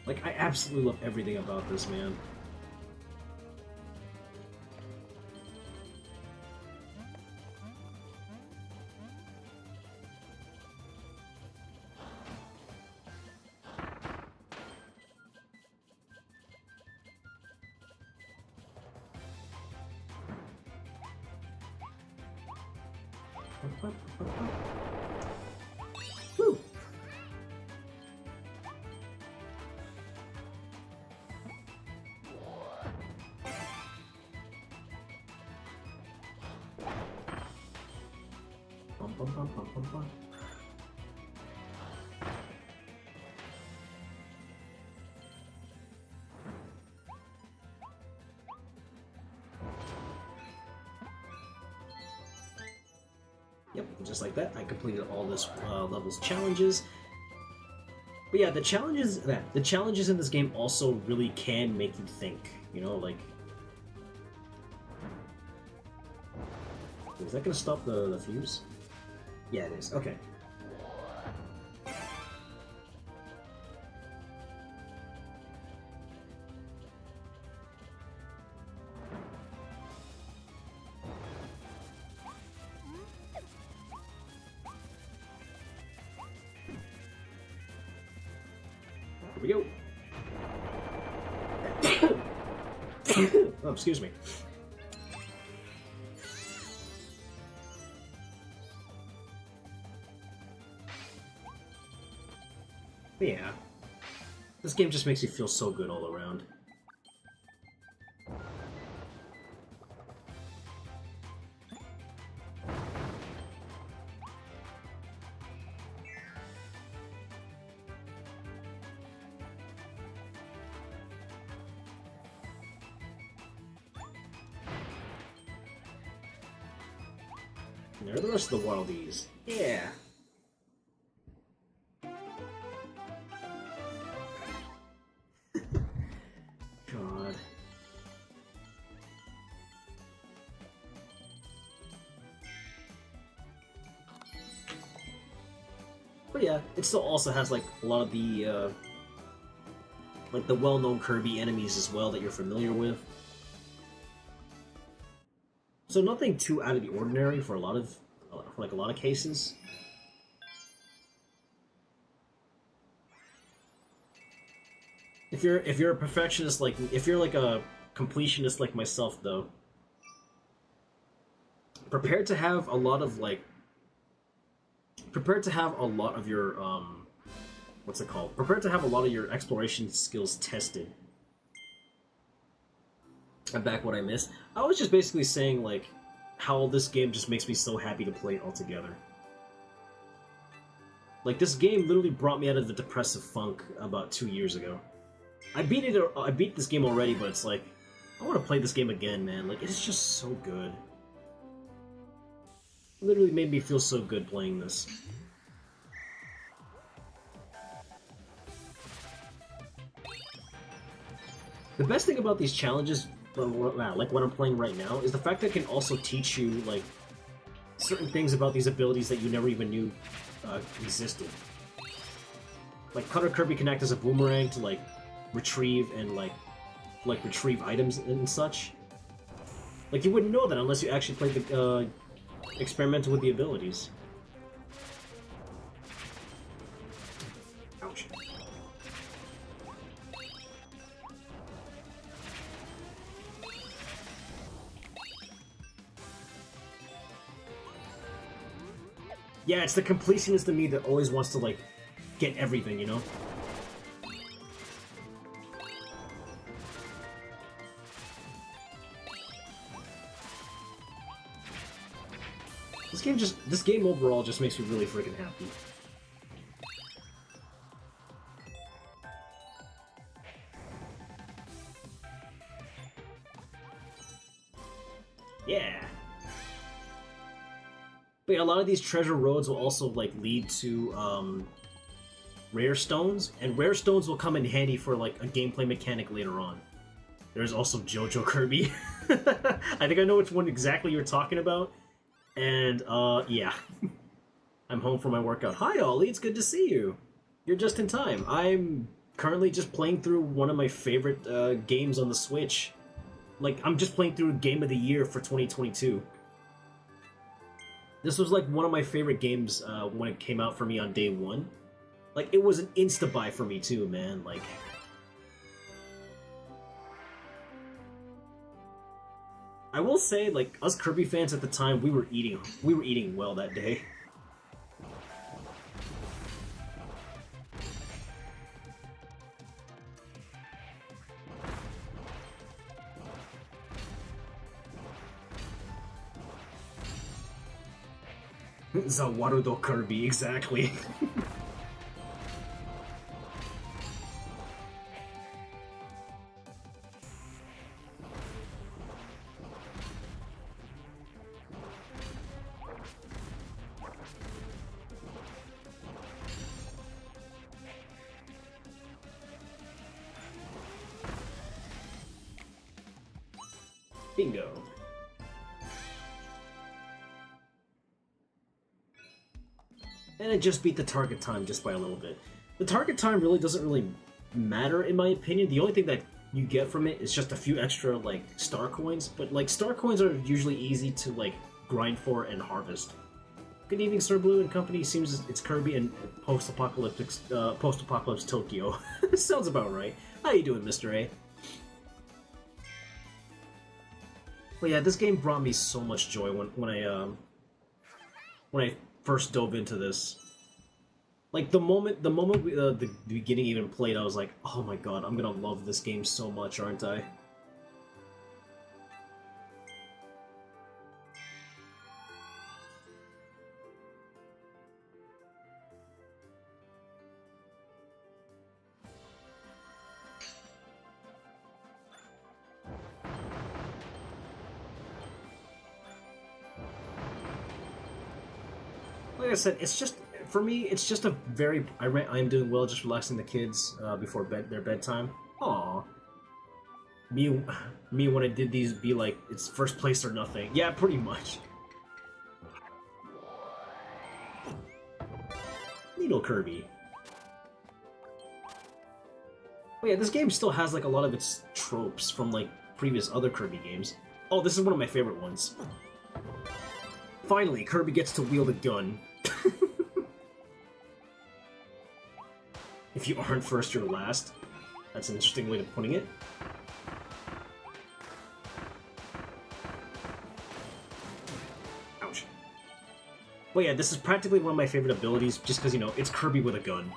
Like, I absolutely love everything about this, man. Woo! Bum, bum, bum, bum, bum, bum. Yep, just like that, I completed all this level's challenges. But yeah, the challenges in this game also really can make you think. You know, like, is that gonna stop the fuse? Yeah, it is. Okay. Here we go. Oh, excuse me. But yeah, this game just makes you feel so good all around. And there are the rest of the wildies. Yeah. God. But yeah, it still also has like a lot of the like the well-known Kirby enemies as well that you're familiar with. So nothing too out of the ordinary for a lot of cases. If you're a perfectionist, like if you're like a completionist like myself though, prepare to have a lot of your what's it called? Prepare to have a lot of your exploration skills tested. I'm back. What I missed. I was just basically saying like how this game just makes me so happy to play it altogether. Like this game literally brought me out of the depressive funk about 2 years ago. I beat this game already, but it's like I want to play this game again, man. Like it's just so good. It literally made me feel so good playing this. The best thing about these challenges, like what I'm playing right now, is the fact that it can also teach you like certain things about these abilities that you never even knew existed. Like Cutter Kirby can act as a boomerang to like retrieve and like retrieve items and such. Like you wouldn't know that unless you actually played the experimented with the abilities. Ouch. Yeah, it's the completionist in me that always wants to, like, get everything, you know? This game overall just makes me really freaking happy. Yeah. But yeah, a lot of these treasure roads will also like lead to rare stones, and rare stones will come in handy for like a gameplay mechanic later on. There's also JoJo Kirby. I think I know which one exactly you're talking about. And, yeah. I'm home from my workout. Hi, Ollie, it's good to see you. You're just in time. I'm currently just playing through one of my favorite games on the Switch. Like, I'm just playing through Game of the Year for 2022. This was like one of my favorite games when it came out for me on day one. Like, it was an insta-buy for me too, man. Like, I will say, like, us Kirby fans at the time, we were eating well that day. Zawarudo Kirby, exactly. Bingo. And it just beat the target time just by a little bit. The target time really doesn't really matter in my opinion. The only thing that you get from it is just a few extra like star coins, but like star coins are usually easy to like grind for and harvest. Good evening, Sir Blue and company. Seems it's Kirby and post-apocalypse Tokyo. Sounds about right. How you doing, Mr. A? Well, yeah, this game brought me so much joy when I first dove into this. Like the moment the beginning even played, I was like, oh my god, I'm gonna love this game so much, aren't I? Like I said, it's just, for me, it's just a very... I'm doing well, just relaxing the kids before their bedtime. Aww. Me when I did these be like, it's first place or nothing. Yeah, pretty much. Needle Kirby. Oh yeah, this game still has like a lot of its tropes from like previous other Kirby games. Oh, this is one of my favorite ones. Finally, Kirby gets to wield a gun. If you aren't first, you're last. That's an interesting way of putting it. Ouch. Well, yeah, this is practically one of my favorite abilities, just because, you know, it's Kirby with a gun.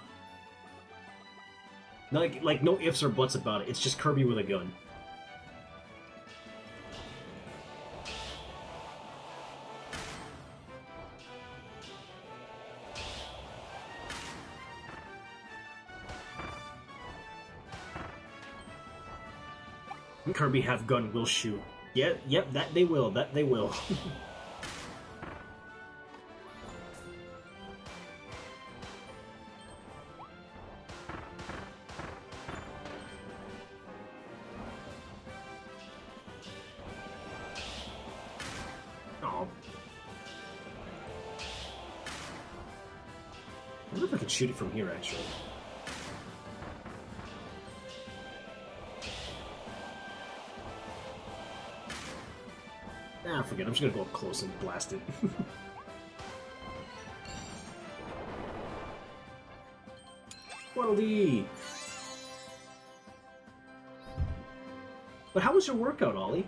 Like, no ifs or buts about it, it's just Kirby with a gun. Kirby have gun will shoot. Yeah, yep, that they will, that they will. Oh. I wonder if I can shoot it from here, actually. Ah, forget it. I'm just gonna go up close and blast it. Waddle-dee! But how was your workout, Ollie?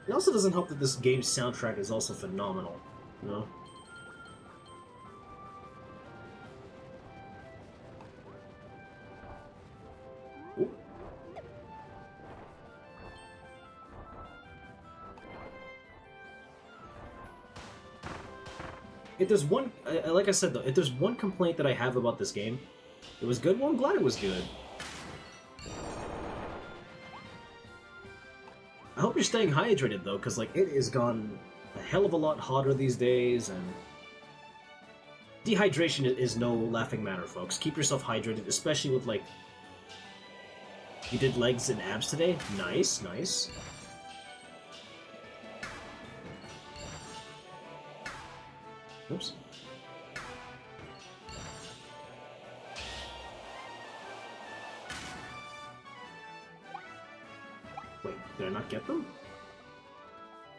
It also doesn't help that this game's soundtrack is also phenomenal, you know? Ooh. If there's one, like I said though, if there's one complaint that I have about this game, it was good. Well, I'm glad it was good. I hope you're staying hydrated though, because like it has gone a hell of a lot hotter these days, and dehydration is no laughing matter, folks. Keep yourself hydrated, especially with like you did legs and abs today. Nice, nice. Oops. Wait, did I not get them?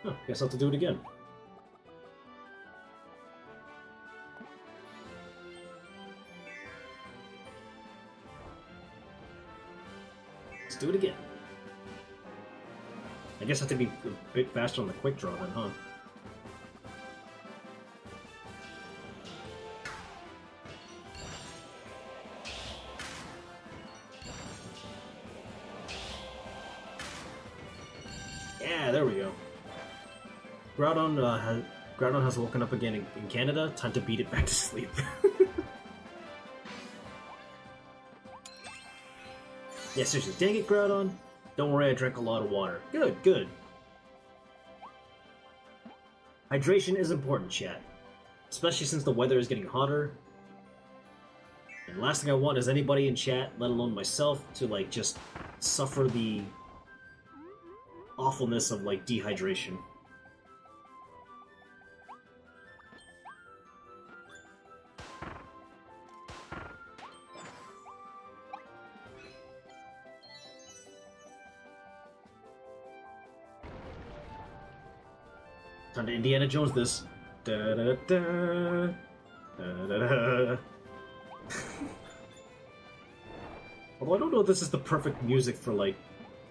Oh, guess I'll have to do it again. Let's do it again. I guess I have to be a bit faster on the quick draw then, huh? Yeah, there we go. Groudon has woken up again in Canada. Time to beat it back to sleep. Yeah, seriously, dang it, Groudon. Don't worry, I drank a lot of water. Good, good. Hydration is important, chat. Especially since the weather is getting hotter. And the last thing I want is anybody in chat, let alone myself, to like just suffer the awfulness of like dehydration. Time to Indiana Jones this. Da da da da da da. Although I don't know if this is the perfect music for like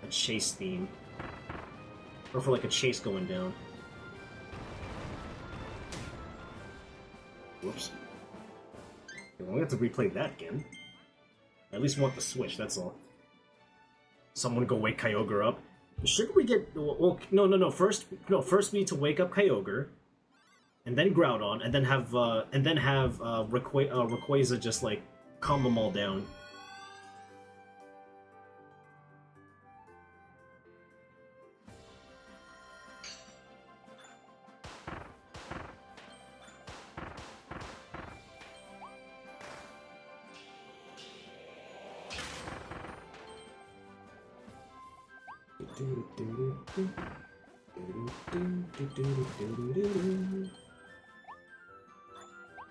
a chase theme. Or for like a chase going down. Whoops. Well, we have to replay that again. I at least want the Switch, that's all. Someone go wake Kyogre up. Shouldn't we get... Well, no. First we need to wake up Kyogre, and then Groudon, and then have Rayquaza just like calm them all down.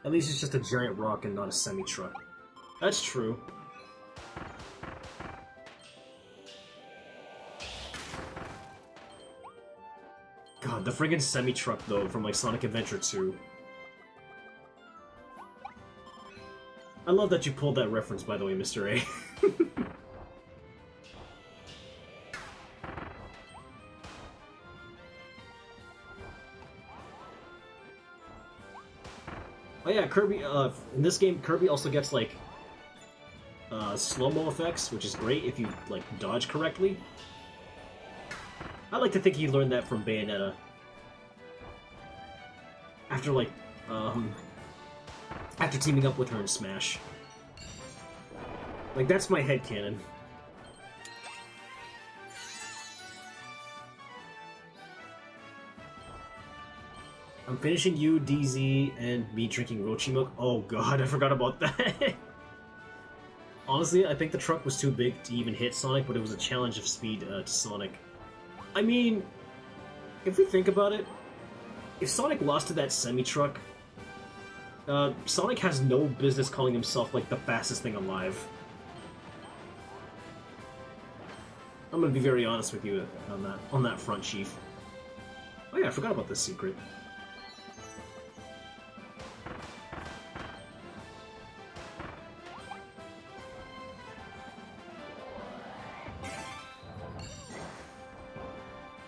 At least it's just a giant rock and not a semi-truck. That's true. God, the friggin' semi-truck, though, from, like, Sonic Adventure 2. I love that you pulled that reference, by the way, Mr. A. Oh yeah, Kirby, in this game, Kirby also gets, like, slow-mo effects, which is great if you, like, dodge correctly. I like to think he learned that from Bayonetta. After, like, after teaming up with her in Smash. Like, that's my headcanon. I'm finishing you, DZ, and me drinking Rochi milk. Oh god, I forgot about that. Honestly, I think the truck was too big to even hit Sonic, but it was a challenge of speed to Sonic. I mean, if we think about it, if Sonic lost to that semi-truck, Sonic has no business calling himself, like, the fastest thing alive. I'm gonna be very honest with you on that front, Chief. Oh yeah, I forgot about this secret.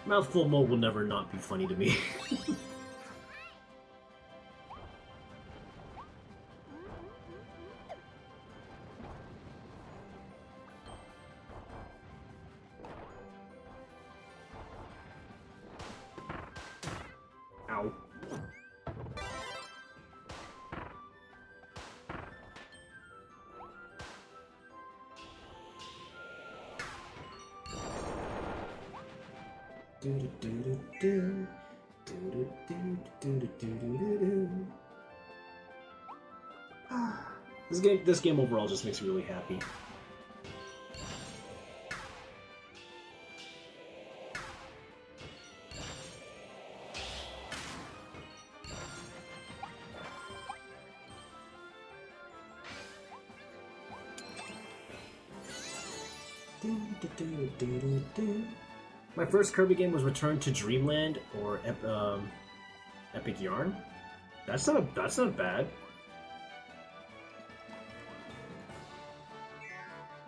Mouthful mode will never not be funny to me. Ow. This game overall just makes me really happy. My first Kirby game was Return to Dreamland or Epic Yarn. That's not bad.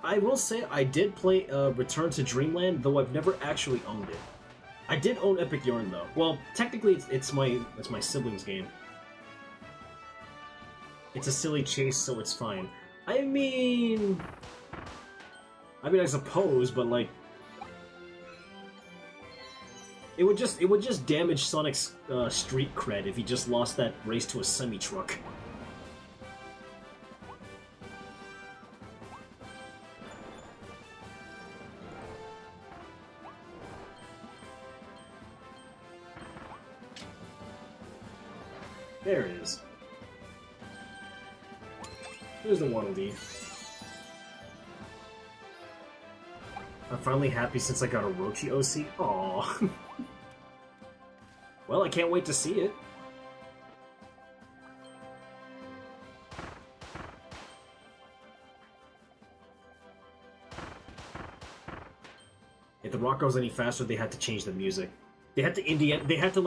I will say I did play Return to Dreamland, though I've never actually owned it. I did own Epic Yarn though. Well, technically it's my sibling's game. It's a silly chase, so it's fine. I mean, I suppose, but like, it would just damage Sonic's street cred if he just lost that race to a semi-truck. There it is. There's the Waddle Dee. I'm finally happy since I got a Rochi OC. Aww. Well, I can't wait to see it. If the rock goes any faster, they had to change the music. They'd have to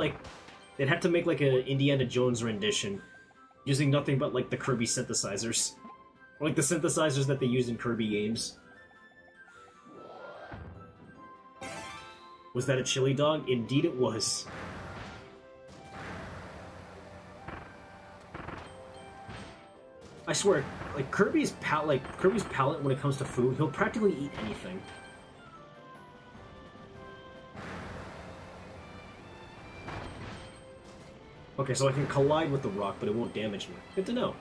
make like an Indiana Jones rendition using nothing but like the Kirby synthesizers. Or like the synthesizers that they use in Kirby games. Was that a chili dog? Indeed it was. I swear, like Kirby's palate when it comes to food, he'll practically eat anything. Okay, so I can collide with the rock, but it won't damage me. Good to know.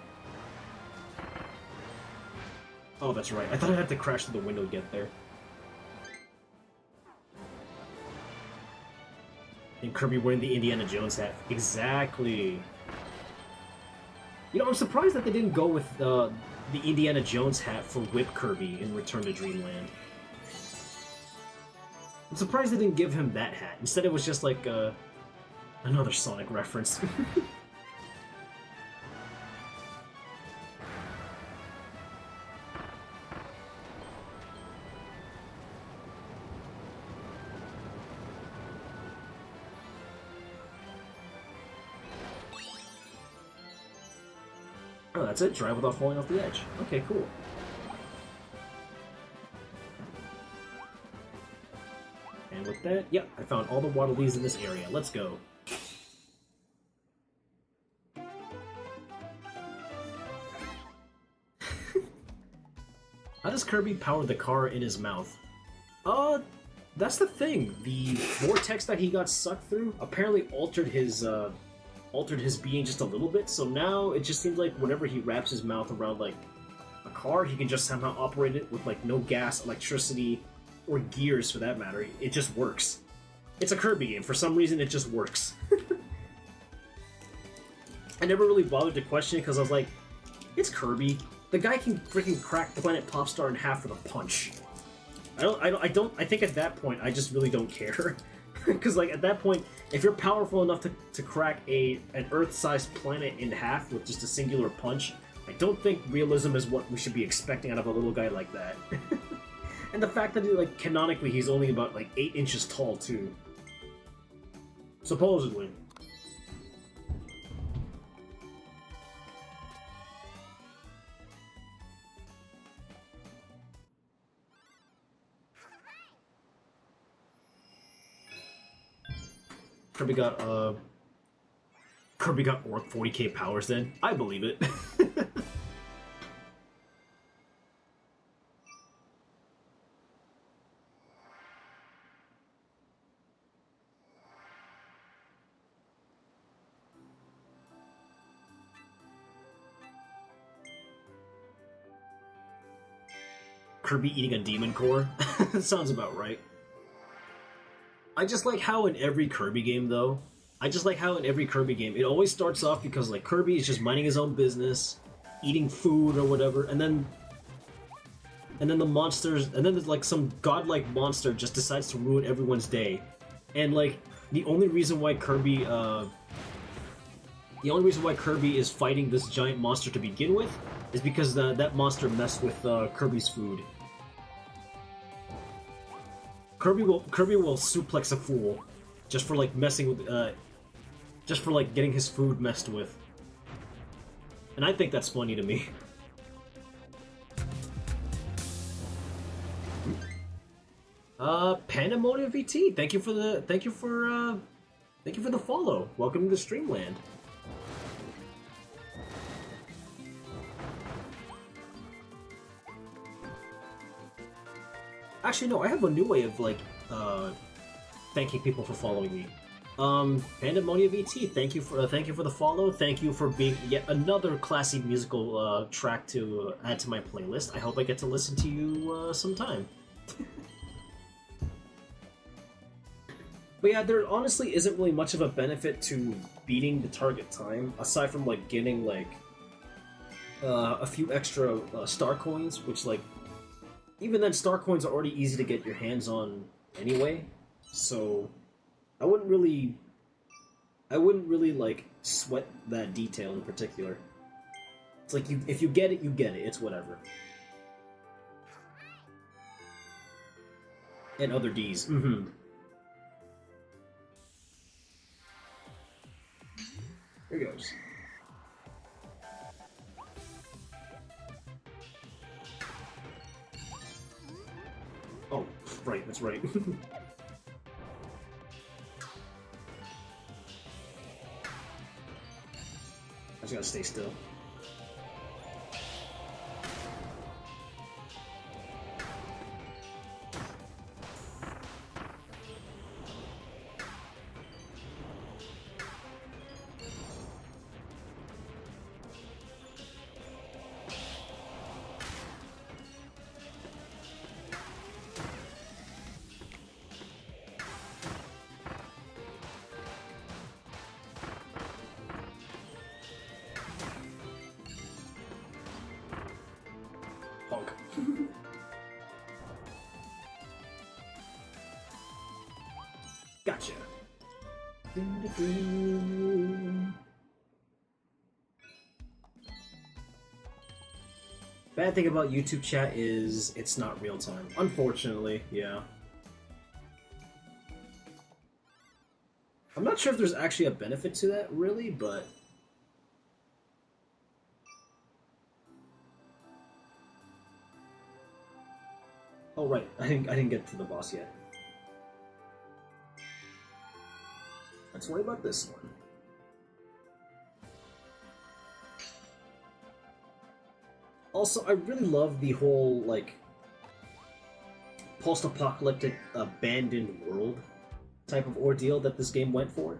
Oh, that's right. I thought I had to crash through the window to get there. And Kirby wearing the Indiana Jones hat. Exactly. You know, I'm surprised that they didn't go with the Indiana Jones hat for Whip Kirby in Return to Dreamland. I'm surprised they didn't give him that hat. Instead, it was just like another Sonic reference. Oh, that's it? Drive without falling off the edge. Okay, cool. And with that, yeah, I found all the Waddle Dees in this area. Let's go. How does Kirby power the car in his mouth? That's the thing. The vortex that he got sucked through apparently altered his being just a little bit, so now it just seems like whenever he wraps his mouth around, like, a car, he can just somehow operate it with, like, no gas, electricity, or gears, for that matter. It just works. It's a Kirby game. For some reason, it just works. I never really bothered to question it, because I was like, it's Kirby. The guy can freaking crack Planet Popstar in half with a punch. I think at that point, I just really don't care. Because, like, at that point, if you're powerful enough to crack an Earth-sized planet in half with just a singular punch, I don't think realism is what we should be expecting out of a little guy like that. And the fact that, like, canonically, he's only about, like, 8 inches tall, too. Supposedly. Kirby got Orc 40k powers then. I believe it. Kirby eating a demon core? Sounds about right. I just like how in every Kirby game, though, I just like how in every Kirby game, it always starts off because, like, Kirby is just minding his own business, eating food or whatever, and then the monsters, and then there's, like, some godlike monster just decides to ruin everyone's day. And, like, the only reason why Kirby is fighting this giant monster to begin with is because that monster messed with Kirby's food. Kirby will suplex a fool just for like messing with just for like getting his food messed with. And I think that's funny to me. Pandemonium VT, thank you for the follow. Welcome to Streamland. Actually, no, I have a new way of, like, thanking people for following me. Pandemonium VT, thank you for the follow. Thank you for being yet another classy musical track to add to my playlist. I hope I get to listen to you sometime. But yeah, there honestly isn't really much of a benefit to beating the target time, aside from, like, getting, like, a few extra star coins, which, like, even then, star coins are already easy to get your hands on anyway, so I wouldn't really, like, sweat that detail in particular. It's like, if you get it, you get it. It's whatever. And other Ds. Mm-hmm. Here goes. Oh, right, that's right. I just gotta stay still. Gotcha. Bad thing about YouTube chat is it's not real time. Unfortunately, yeah. I'm not sure if there's actually a benefit to that, really, but... Oh, right. I didn't get to the boss yet. Let's worry about this one. Also, I really love the whole, like, post-apocalyptic abandoned world type of ordeal that this game went for.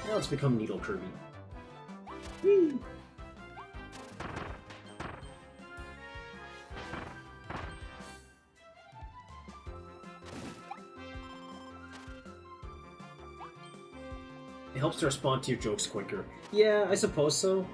Now it's become Needle Kirby. Whee! It helps to respond to your jokes quicker. Yeah, I suppose so.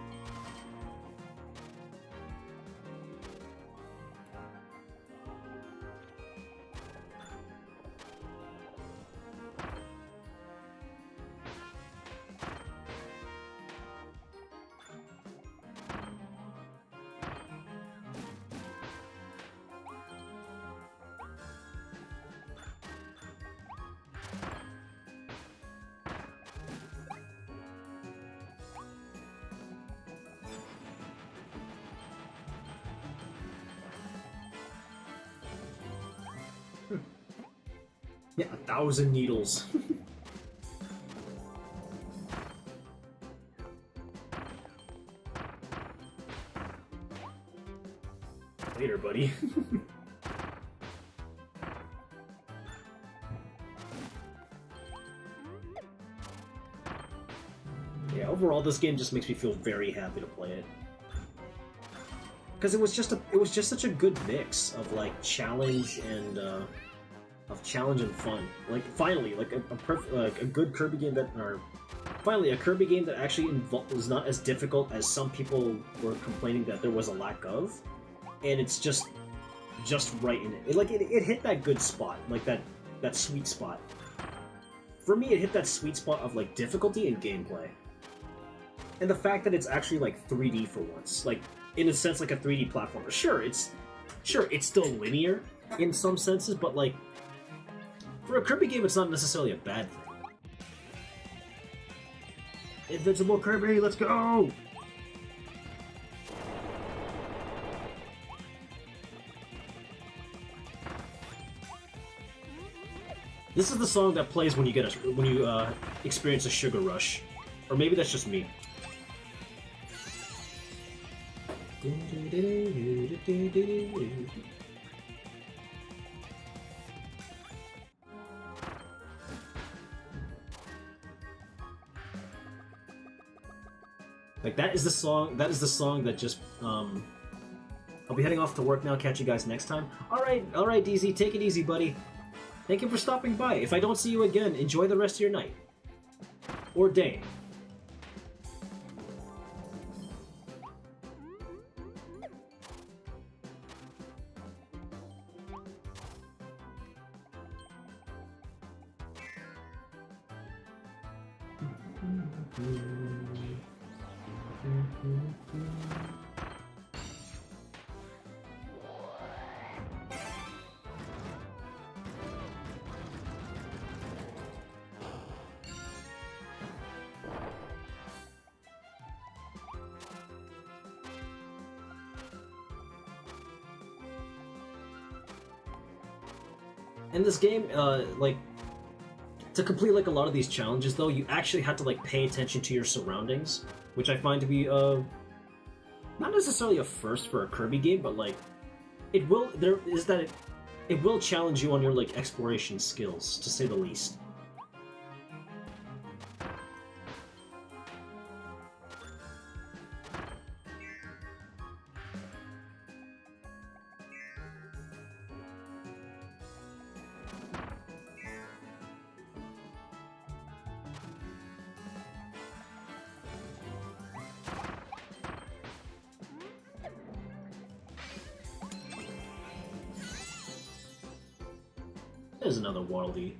Yeah, 1,000 needles. Later, buddy. Yeah, overall, this game just makes me feel very happy to play it. Because it was just such a good mix of like challenge and fun. Like finally, like a good Kirby game that, or finally a Kirby game that actually was not as difficult as some people were complaining that there was a lack of, and it's just right in it. It hit that good spot, like that sweet spot. For me, it hit that sweet spot of like difficulty and gameplay, and the fact that it's actually like 3D for once, like in a sense like a 3D platformer. Sure, it's still linear in some senses, but like for a Kirby game, it's not necessarily a bad thing. Invincible Kirby, let's go! This is the song that plays when you experience a sugar rush, or maybe that's just me. Like that is the song that just I'll be heading off to work now. Catch you guys next time. All right, DZ, take it easy, buddy. Thank you for stopping by. If I don't see you again, enjoy the rest of your night or day. In this game, like, to complete like a lot of these challenges, though, you actually have to like pay attention to your surroundings, which I find to be not necessarily a first for a Kirby game, but like it will challenge you on your like exploration skills, to say the least. There's another Waddle-Dee.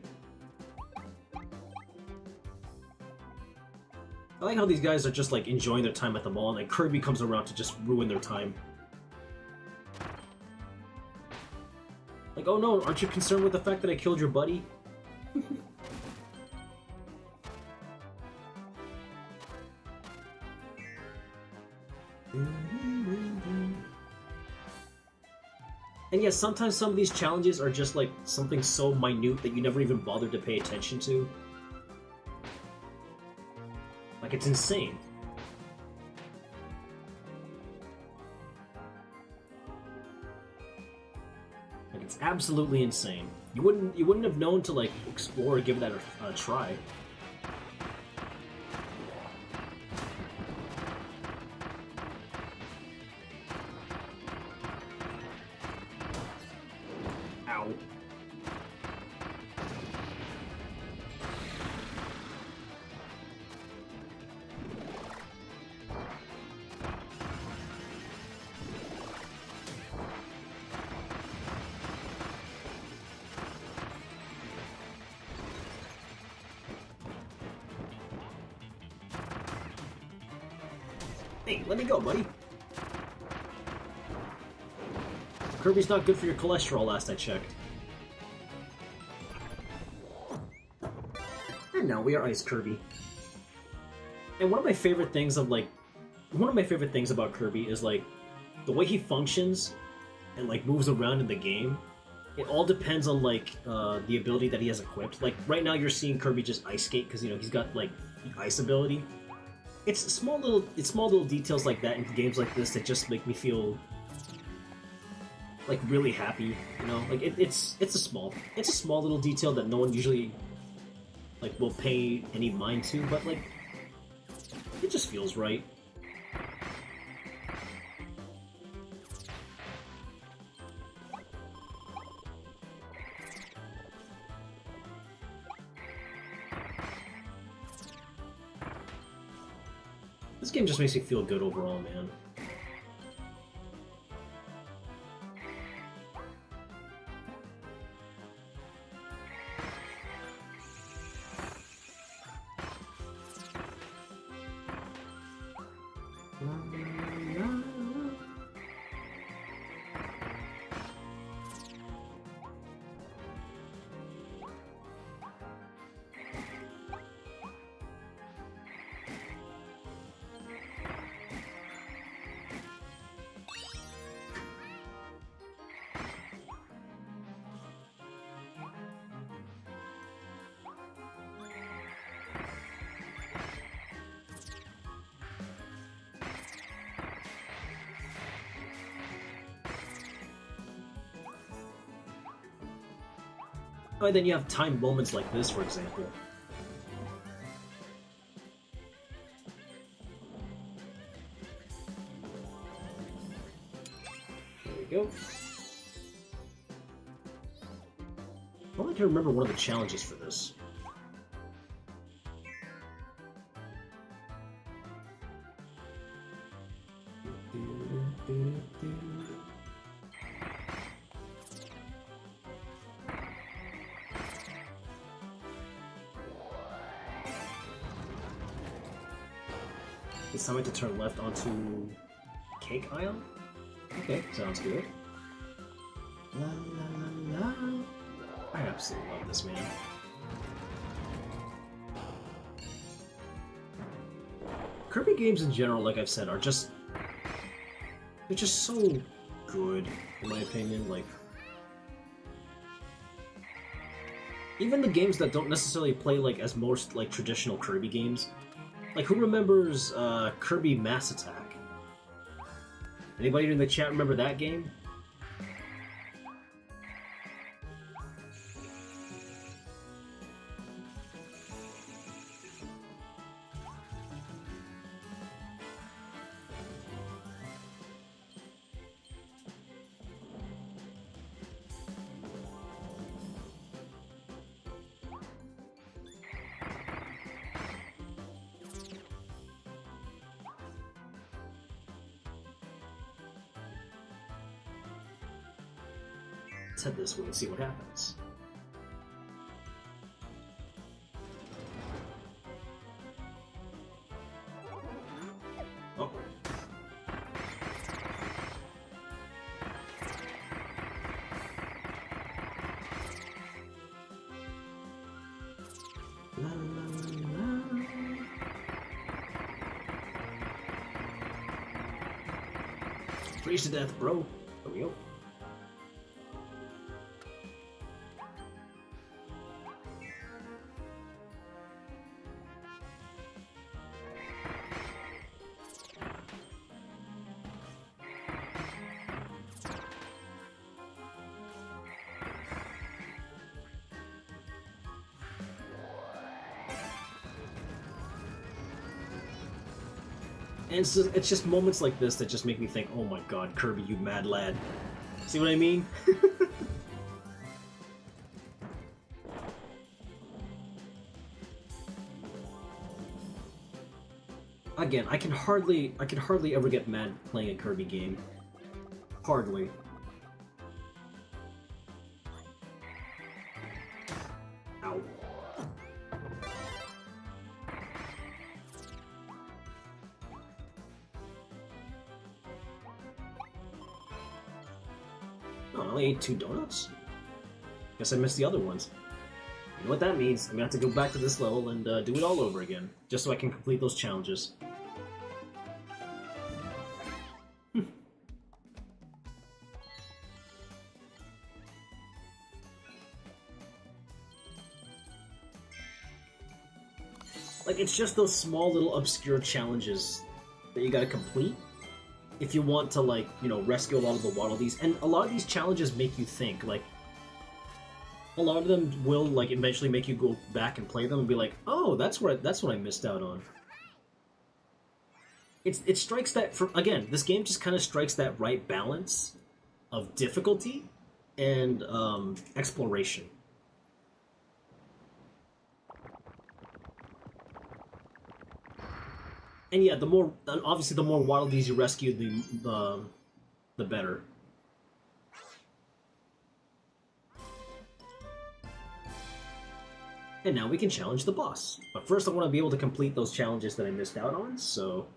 I like how these guys are just like enjoying their time at the mall, and like Kirby comes around to just ruin their time. Like, oh no, aren't you concerned with the fact that I killed your buddy? And yes, sometimes some of these challenges are just like something so minute that you never even bothered to pay attention to. Like, it's insane. Like, it's absolutely insane. You wouldn't have known to like explore or give that a try. Hey, let me go, buddy. Kirby's not good for your cholesterol, last I checked. And now we are Ice Kirby. And one of my favorite things about Kirby is like the way he functions and like moves around in the game. It all depends on like the ability that he has equipped. Like right now, you're seeing Kirby just ice skate because he's got like the ice ability. It's small little details like that in games like this that just make me feel like really happy, you know. Like it's a small little detail that no one usually like will pay any mind to, but like It just feels right. This game just makes me feel good overall, man. Oh, and then you have timed moments like this, for example. There we go. I only can remember one of the challenges for this. This time I have to turn left onto Cake Isle? Okay, sounds good. La la la la. I absolutely love this, man. Kirby games in general, like I've said, are just... they're just so good, in my opinion. Like, even the games that don't necessarily play like as most like traditional Kirby games. Like, who remembers Kirby Mass Attack? Anybody in the chat remember that game? Let's head this way and see what happens. Oh. La, la, la. Freeze to death, bro. There we go. And it's just moments like this that just make me think, oh my god, Kirby, you mad lad. See what I mean? Again, I can hardly ever get mad playing a Kirby game. Hardly. Ow. Oh, I only ate 2 donuts? Guess I missed the other ones. You know what that means? I'm gonna have to go back to this level and do it all over again, just so I can complete those challenges. Like, it's just those small little obscure challenges that you gotta complete if you want to, like, you know, rescue a lot of the Waddle Dees. And a lot of these challenges make you think, like, a lot of them will, like, eventually make you go back and play them and be like, oh, that's what I missed out on. it strikes that for again, this game just kind of strikes that right balance of difficulty and exploration. And yeah, obviously the more wildlies you rescue, the better. And now we can challenge the boss. But first I want to be able to complete those challenges that I missed out on, so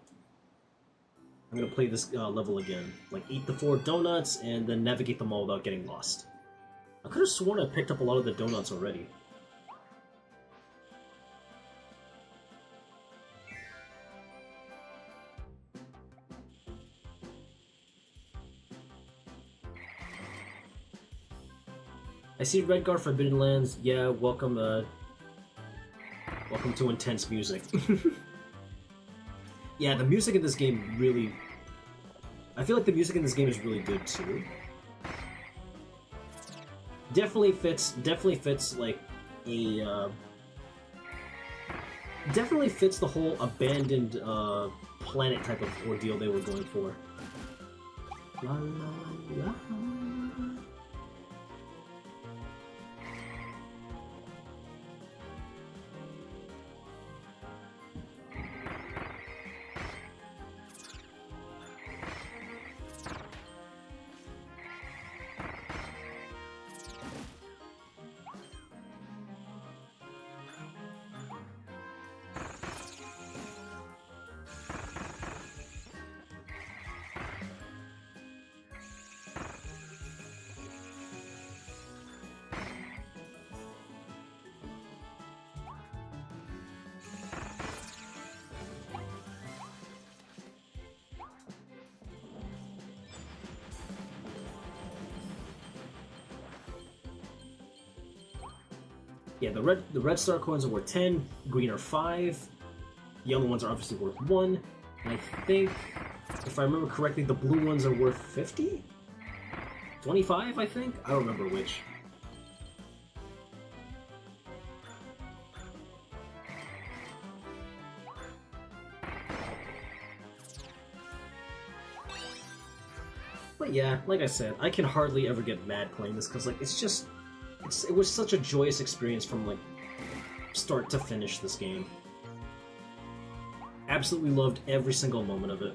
I'm going to play this level again. Like, eat the 4 donuts and then navigate them all without getting lost. I could have sworn I picked up a lot of the donuts already. I see Redguard Forbidden Lands. Yeah, welcome, welcome to intense music. Yeah, the music in this game really... I feel like the music in this game is really good, too. Definitely fits, like, a, definitely fits the whole abandoned, planet type of ordeal they were going for. La, la, la. Yeah, the red star coins are worth 10, green are 5, yellow ones are obviously worth 1, and I think, if I remember correctly, the blue ones are worth 50? 25, I think? I don't remember which. But yeah, like I said, I can hardly ever get mad playing this, because like, it's just... it was such a joyous experience from, like, start to finish this game. Absolutely loved every single moment of it.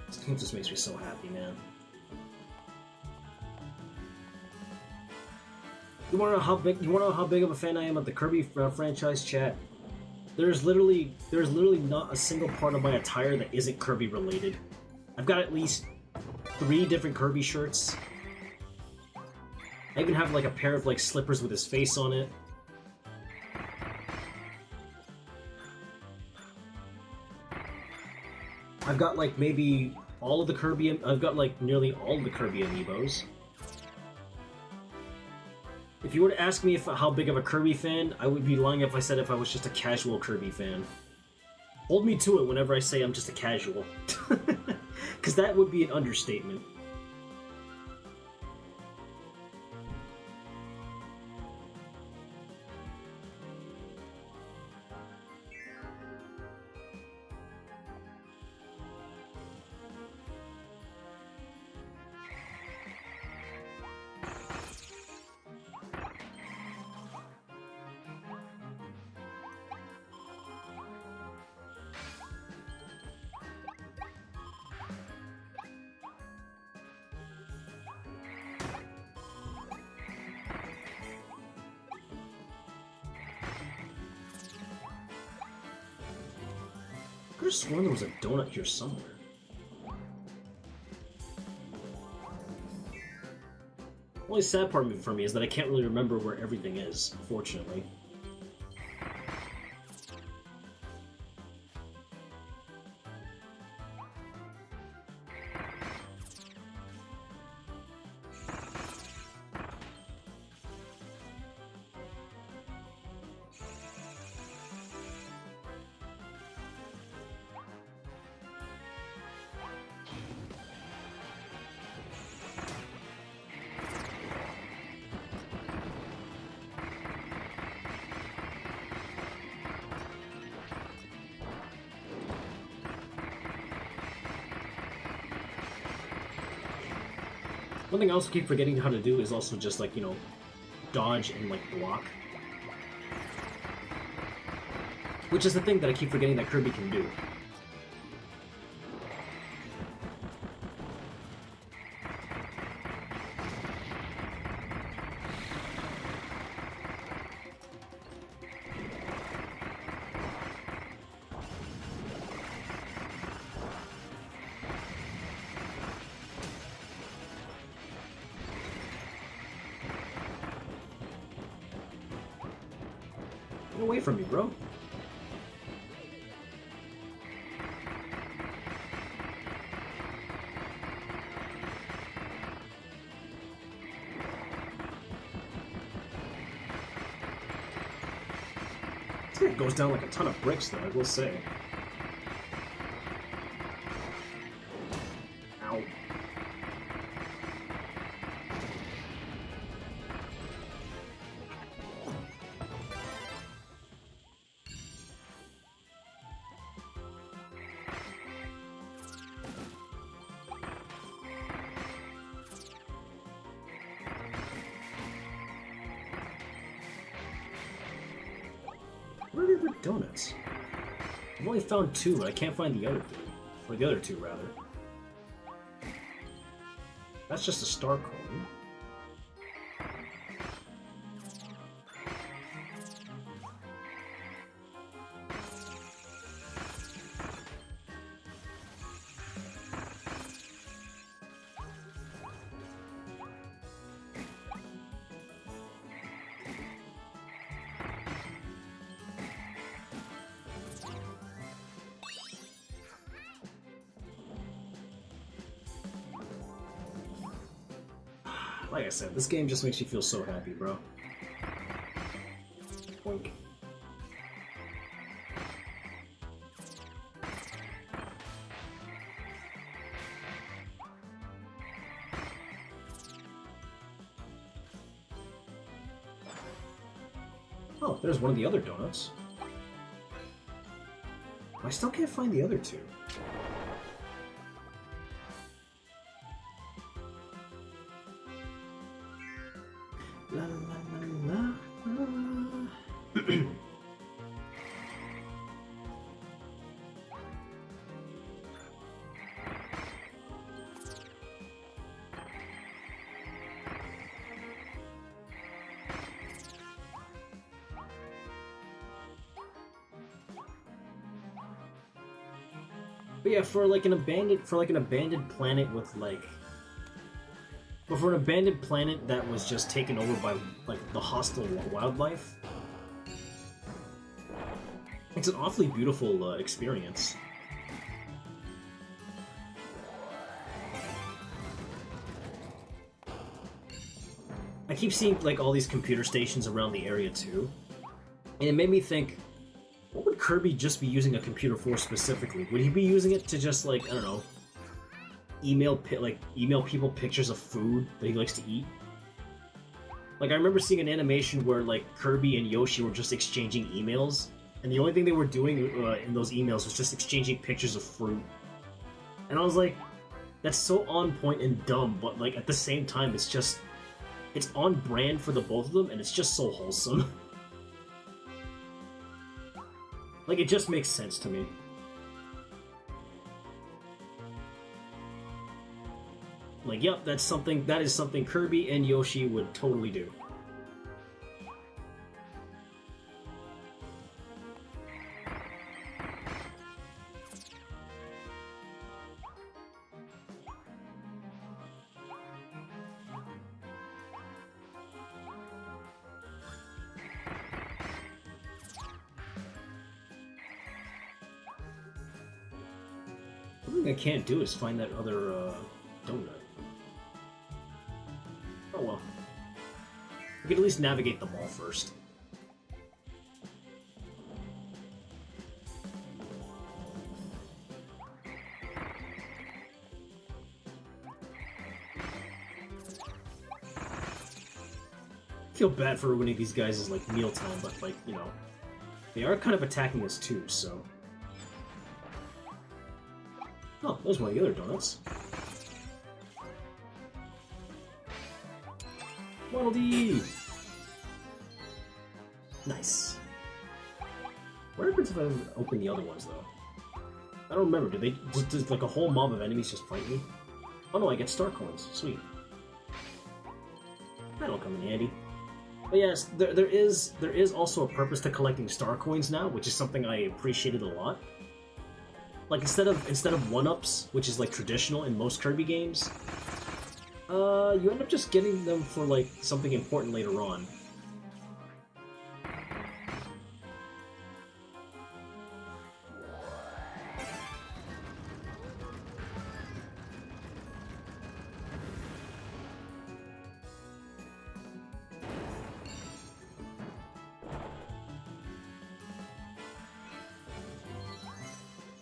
This game just makes me so happy, man. You wanna know how big of a fan I am of the Kirby franchise, chat? There's literally not a single part of my attire that isn't Kirby related. I've got at least 3 different Kirby shirts. I even have like a pair of like slippers with his face on it. I've got like maybe all of the Kirby. I've got like nearly all of the Kirby amiibos. If you were to ask me how big of a Kirby fan, I would be lying if I said if I was just a casual Kirby fan. Hold me to it whenever I say I'm just a casual. Because that would be an understatement. could have sworn there was a donut here somewhere. The only sad part for me is that I can't really remember where everything is, unfortunately. One thing I also keep forgetting how to do is also just, like, you know, dodge and, like, block. Which is the thing that I keep forgetting that Kirby can do. Get away from me, bro. This guy goes down like a ton of bricks, though, I will say. Ow. Where are the other donuts? I've only found two, but I can't find the other three. Or the other two, rather. That's just a star coin. Like I said, this game just makes you feel so happy, bro. Boink. Oh, there's one of the other donuts. I still can't find the other two. La la la la la. But yeah, for an abandoned planet with like. But for an abandoned planet that was just taken over by, like, the hostile wildlife, it's an awfully beautiful experience. I keep seeing, like, all these computer stations around the area, too, and it made me think, what would Kirby just be using a computer for specifically? Would he be using it to just, like, I don't know, email people pictures of food that he likes to eat? Like, I remember seeing an animation where, like, Kirby and Yoshi were just exchanging emails, and the only thing they were doing in those emails was just exchanging pictures of fruit. And I was like, that's so on point and dumb, but, like, at the same time, it's on brand for the both of them, and it's just so wholesome. Like, it just makes sense to me. Like, yep, that is something Kirby and Yoshi would totally do. One thing I can't do is find that other donut. Oh well. We can at least navigate the mall first. I feel bad for ruining these guys' like mealtime, but like, you know, they are kind of attacking us too, so. Oh, there's one of the other donuts. Model D! Nice. What happens if I open the other ones, though? I don't remember. Do they does like a whole mob of enemies just fight me? Oh no, I get star coins. Sweet. That'll come in handy. But yes, there is also a purpose to collecting star coins now, which is something I appreciated a lot. Like instead of 1-ups, which is like traditional in most Kirby games, you end up just getting them for like something important later on.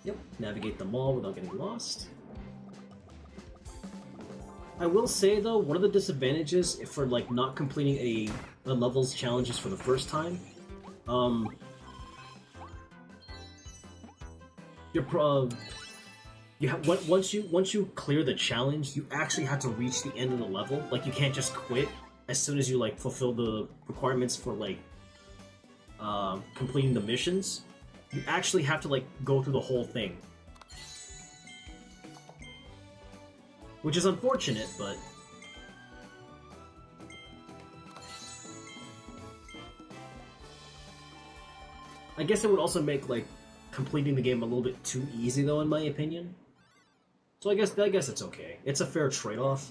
Yep, navigate the mall without getting lost. I will say though, one of the disadvantages for like not completing a level's challenges for the first time, once you clear the challenge, you actually have to reach the end of the level. Like you can't just quit as soon as you like fulfill the requirements for like completing the missions. You actually have to like go through the whole thing. Which is unfortunate, but... I guess it would also make, like, completing the game a little bit too easy, though, in my opinion. So I guess it's okay. It's a fair trade-off.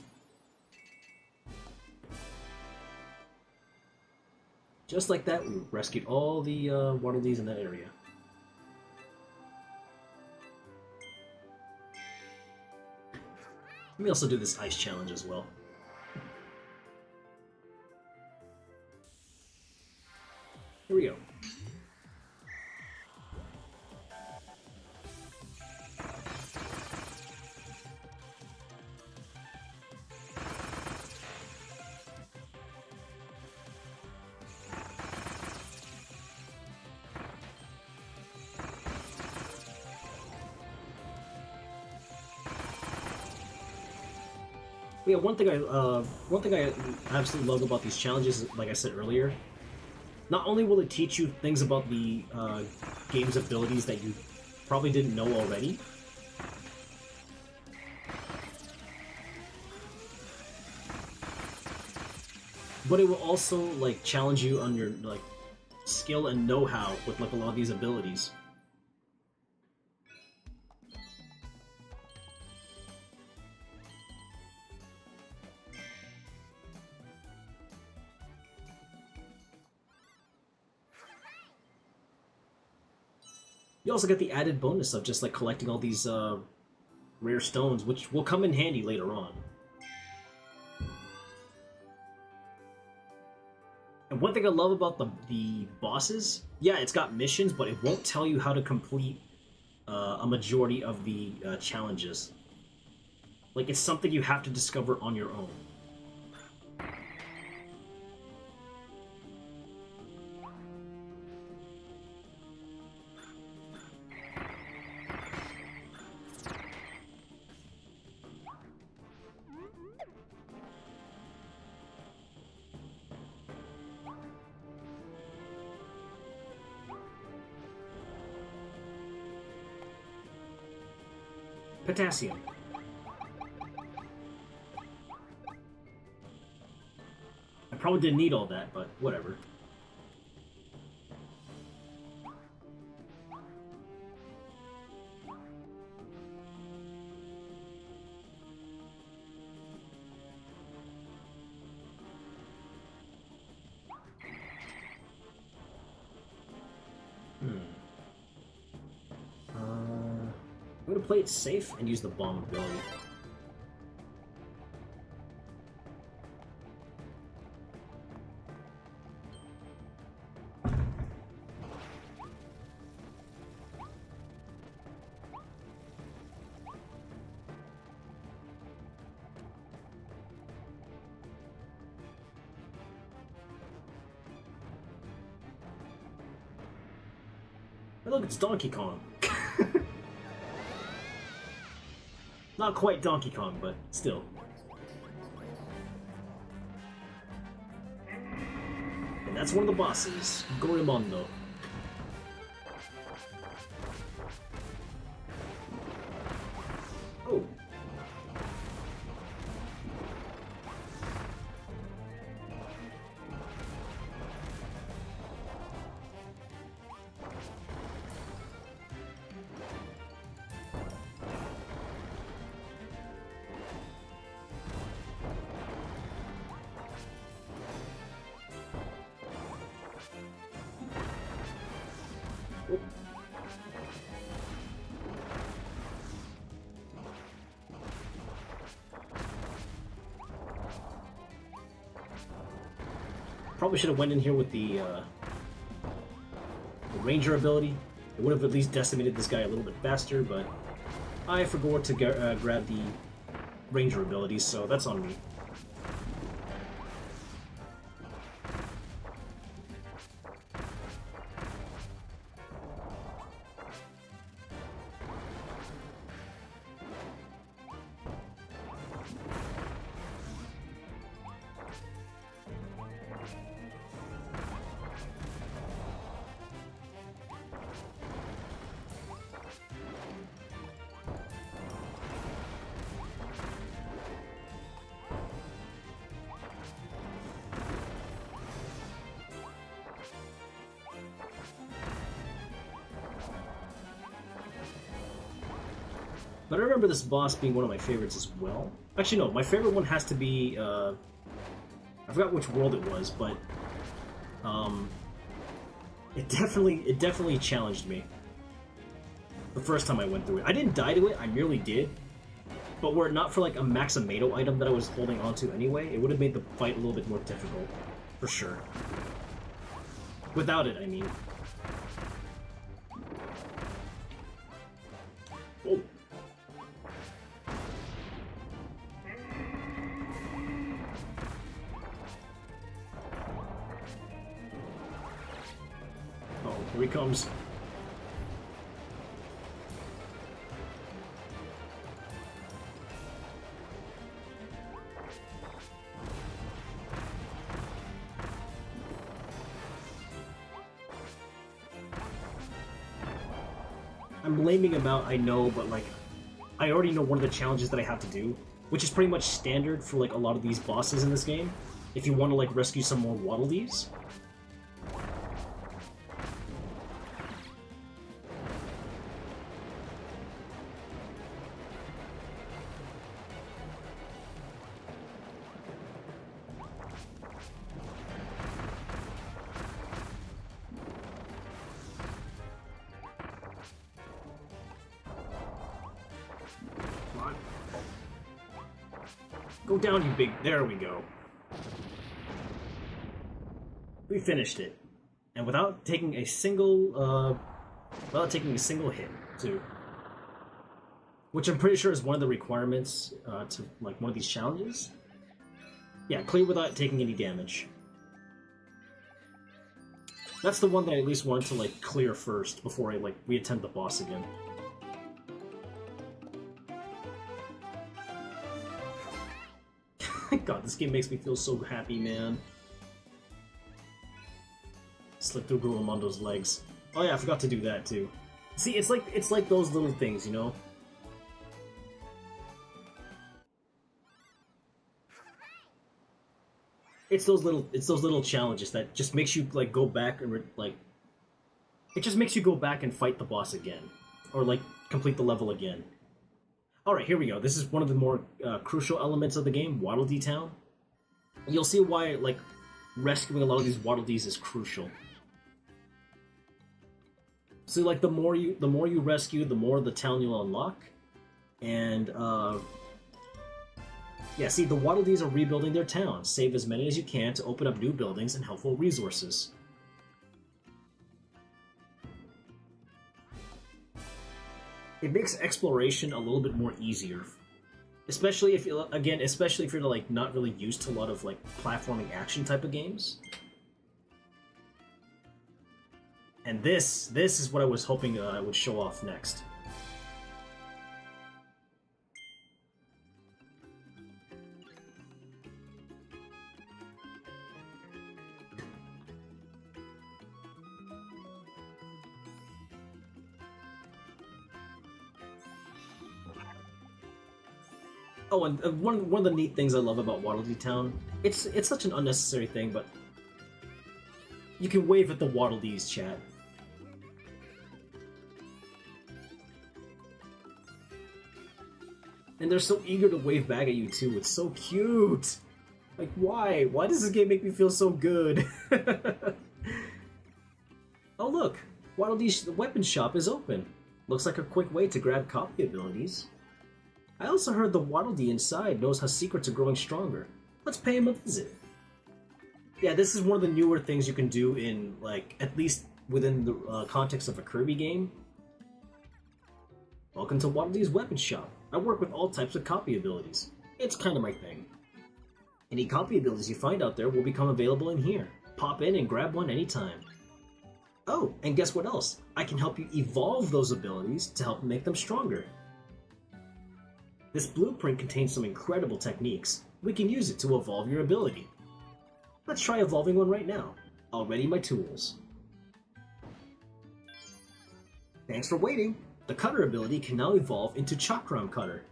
Just like that, we rescued all the water lilies in that area. Let me also do this ice challenge as well. Here we go. Yeah, one thing I absolutely love about these challenges, like I said earlier, not only will it teach you things about the game's abilities that you probably didn't know already, but it will also like challenge you on your like skill and know-how with like a lot of these abilities. You also get the added bonus of just like collecting all these rare stones, which will come in handy later on. And one thing I love about the bosses, yeah, it's got missions, but it won't tell you how to complete a majority of the challenges. Like, it's something you have to discover on your own. Potassium. I probably didn't need all that, but whatever. I'm going to play it safe and use the bomb ability. Hey, look, it's Donkey Kong. Not quite Donkey Kong, but still. And that's one of the bosses, Gorimondo. Oh. Probably should have went in here with the Ranger ability. It would have at least decimated this guy a little bit faster, but I forgot to grab the Ranger abilities, so that's on me. But I remember this boss being one of my favorites as well. Actually, no, my favorite one has to be, I forgot which world it was, but, it definitely challenged me. The first time I went through it. I didn't die to it, I merely did. But were it not for, like, a Maxamato item that I was holding onto anyway, it would have made the fight a little bit more difficult. For sure. Without it, I mean. Oh. Here he comes. I'm blaming him out, I know, but like, I already know one of the challenges that I have to do, which is pretty much standard for like a lot of these bosses in this game, if you want to like rescue some more Waddle Dees. Go down, you big... There we go. We finished it. And without taking a single, hit, too. Which I'm pretty sure is one of the requirements, to, like, one of these challenges. Yeah, clear without taking any damage. That's the one that I at least wanted to, like, clear first, before I, like, re-attempt the boss again. God, this game makes me feel so happy, man. Slip through Gurumondo's legs. Oh yeah, I forgot to do that too. See, it's like those little things, you know? It's those little challenges that just makes you like go back and it just makes you go back and fight the boss again, or like complete the level again. Alright, here we go. This is one of the more crucial elements of the game, Waddle Dee Town. You'll see why, like, rescuing a lot of these Waddle Dees is crucial. So like the more you rescue, the more the town you'll unlock. And yeah, see, the Waddle Dees are rebuilding their town. Save as many as you can to open up new buildings and helpful resources. It makes exploration a little bit more easier, especially if you especially if you're like not really used to a lot of like platforming action type of games. And this is what I was hoping I would show off next. Oh, and one of the neat things I love about Waddle Dee Town, it's such an unnecessary thing, but you can wave at the Waddle Dees, chat. And they're so eager to wave back at you too. It's so cute. Like, why? Why does this game make me feel so good? Oh look, Waddle Dee's weapon shop is open. Looks like a quick way to grab copy abilities. I also heard the Waddle Dee inside knows how secrets are growing stronger. Let's pay him a visit. Yeah, this is one of the newer things you can do in, like, at least within the context of a Kirby game. Welcome to Waddle Dee's weapon shop. I work with all types of copy abilities. It's kind of my thing. Any copy abilities you find out there will become available in here. Pop in and grab one anytime. Oh, and guess what else? I can help you evolve those abilities to help make them stronger. This blueprint contains some incredible techniques. We can use it to evolve your ability. Let's try evolving one right now. I'll ready my tools. Thanks for waiting. The Cutter ability can now evolve into Chakram Cutter.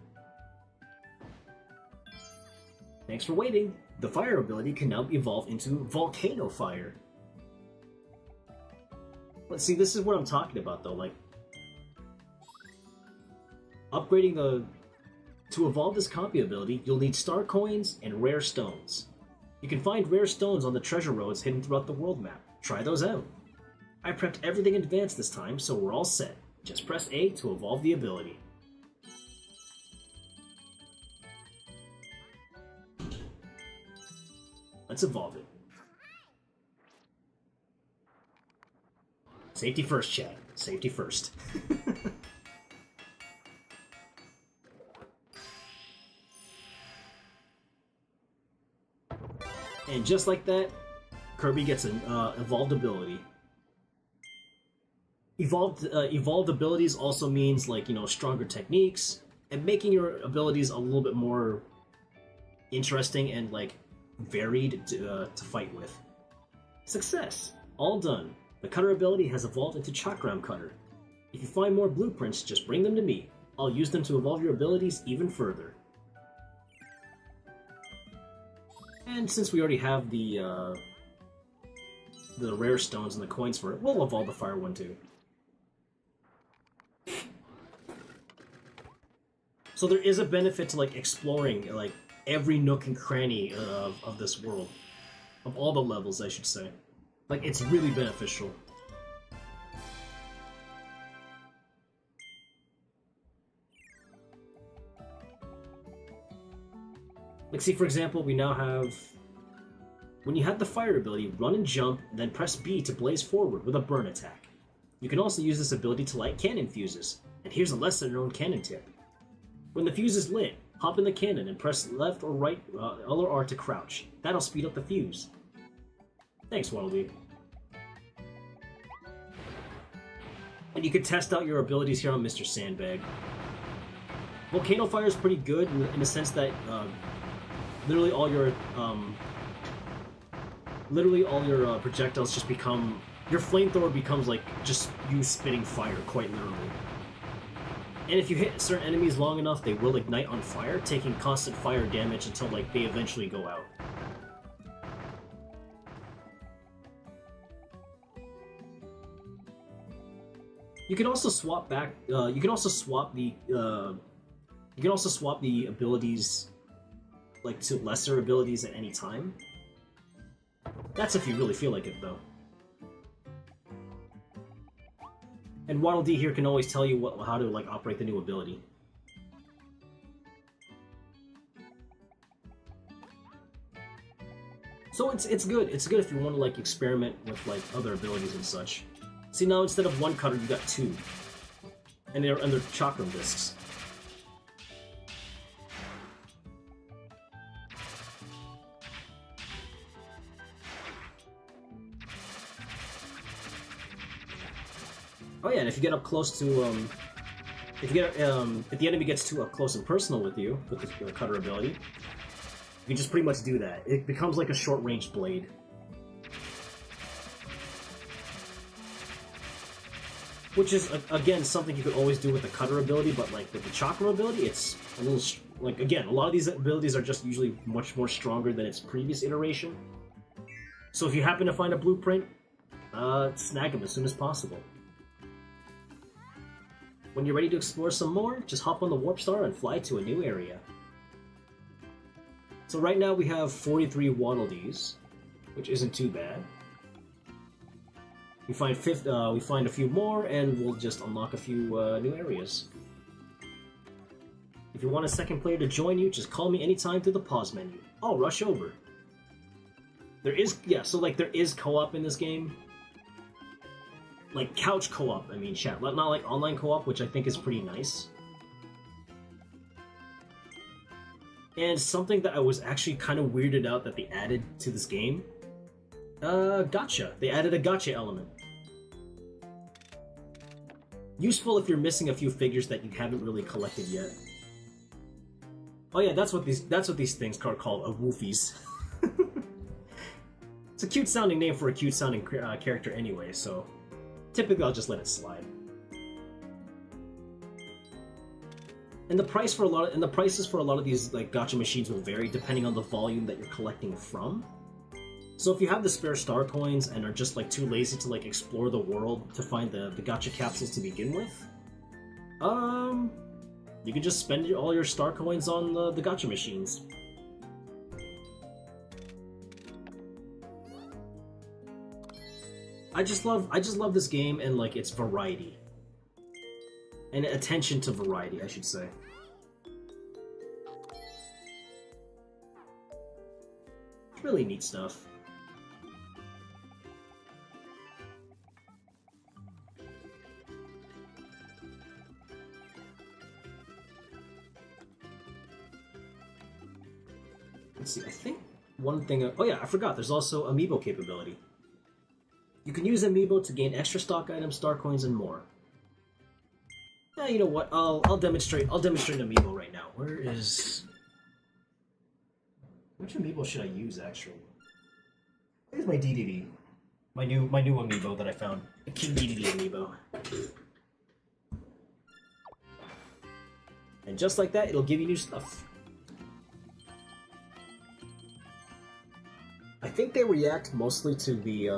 Thanks for waiting. The Fire ability can now evolve into Volcano Fire. Let's see, this is what I'm talking about though, like upgrading the... To evolve this copy ability, you'll need star coins and rare stones. You can find rare stones on the treasure roads hidden throughout the world map. Try those out. I prepped everything in advance this time, so we're all set. Just press A to evolve the ability. Let's evolve it. Safety first, chat. Safety first. And just like that, Kirby gets an evolved ability. Evolved abilities also means, like, you know, stronger techniques and making your abilities a little bit more interesting and like varied to fight with. Success! All done. The Cutter ability has evolved into Chakram Cutter. If you find more blueprints, just bring them to me. I'll use them to evolve your abilities even further. And since we already have the rare stones and the coins for it, we'll evolve the fire one too. So there is a benefit to like exploring like every nook and cranny of this world. Of all the levels, I should say. Like, it's really beneficial. Like, see, for example, we now have... When you have the fire ability, run and jump, and then press B to blaze forward with a burn attack. You can also use this ability to light cannon fuses. And here's a lesser-known cannon tip. When the fuse is lit, hop in the cannon and press left or right L or R to crouch. That'll speed up the fuse. Thanks, Waddle Dee. And you can test out your abilities here on Mr. Sandbag. Volcano Fire is pretty good in the sense that literally all your projectiles just become... Your flamethrower becomes like just you spitting fire, quite literally. And if you hit certain enemies long enough, they will ignite on fire, taking constant fire damage until like they eventually go out. You can also swap back. You can also swap the abilities, like, to lesser abilities at any time. That's if you really feel like it, though. And Waddle Dee here can always tell you how to like operate the new ability. So it's good. It's good if you want to like experiment with like other abilities and such. See, now instead of one cutter, you got two, and they're chakram discs. Oh yeah, and if you get up close to, if the enemy gets too up close and personal with you, with the cutter ability, you can just pretty much do that. It becomes like a short-range blade. Which is, again, something you could always do with the cutter ability, but like with the chakra ability, it's a little, like, again, a lot of these abilities are just usually much more stronger than its previous iteration. So if you happen to find a blueprint, snag them as soon as possible. When you're ready to explore some more, just hop on the Warp Star and fly to a new area. So right now we have 43 Waddle Dees, which isn't too bad. We find a few more, and we'll just unlock a few new areas. If you want a second player to join you, just call me anytime through the pause menu. I'll rush over. There is, yeah, so like there is co-op in this game. Like couch co-op, I mean, chat. Not like online co-op, which I think is pretty nice. And something that I was actually kind of weirded out that they added to this game. Gotcha. They added a gotcha element. Useful if you're missing a few figures that you haven't really collected yet. Oh yeah, that's what these things are called, woofies. It's a cute sounding name for a cute sounding character anyway, so typically I'll just let it slide. And the prices for a lot of these like gacha machines will vary depending on the volume that you're collecting from. So if you have the spare star coins and are just like too lazy to like explore the world to find the gacha capsules to begin with, you can just spend all your star coins on the gacha machines. I just love this game and like its variety. And attention to variety, I should say. It's really neat stuff. Let's see, I think one thing... Oh yeah, I forgot, there's also amiibo capability. You can use amiibo to gain extra stock items, star coins, and more. Yeah, you know what? I'll demonstrate an amiibo right now. Which amiibo should I use actually? Here's my DDD. My new amiibo that I found. A King DDD amiibo. And just like that, it'll give you new stuff. I think they react mostly to the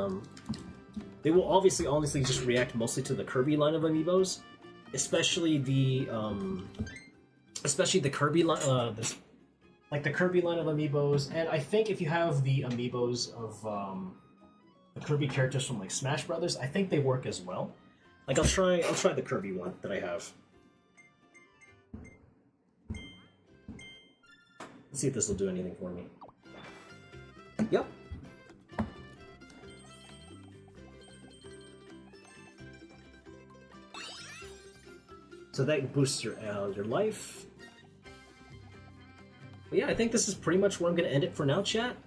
they will honestly just react mostly to the Kirby line of amiibos. Especially the Kirby line, like the Kirby line of amiibos, and I think if you have the amiibos of the Kirby characters from like Smash Brothers, I think they work as well. Like I'll try the Kirby one that I have. Let's see if this will do anything for me. Yep. So that boosts your life. But yeah, I think this is pretty much where I'm going to end it for now, chat.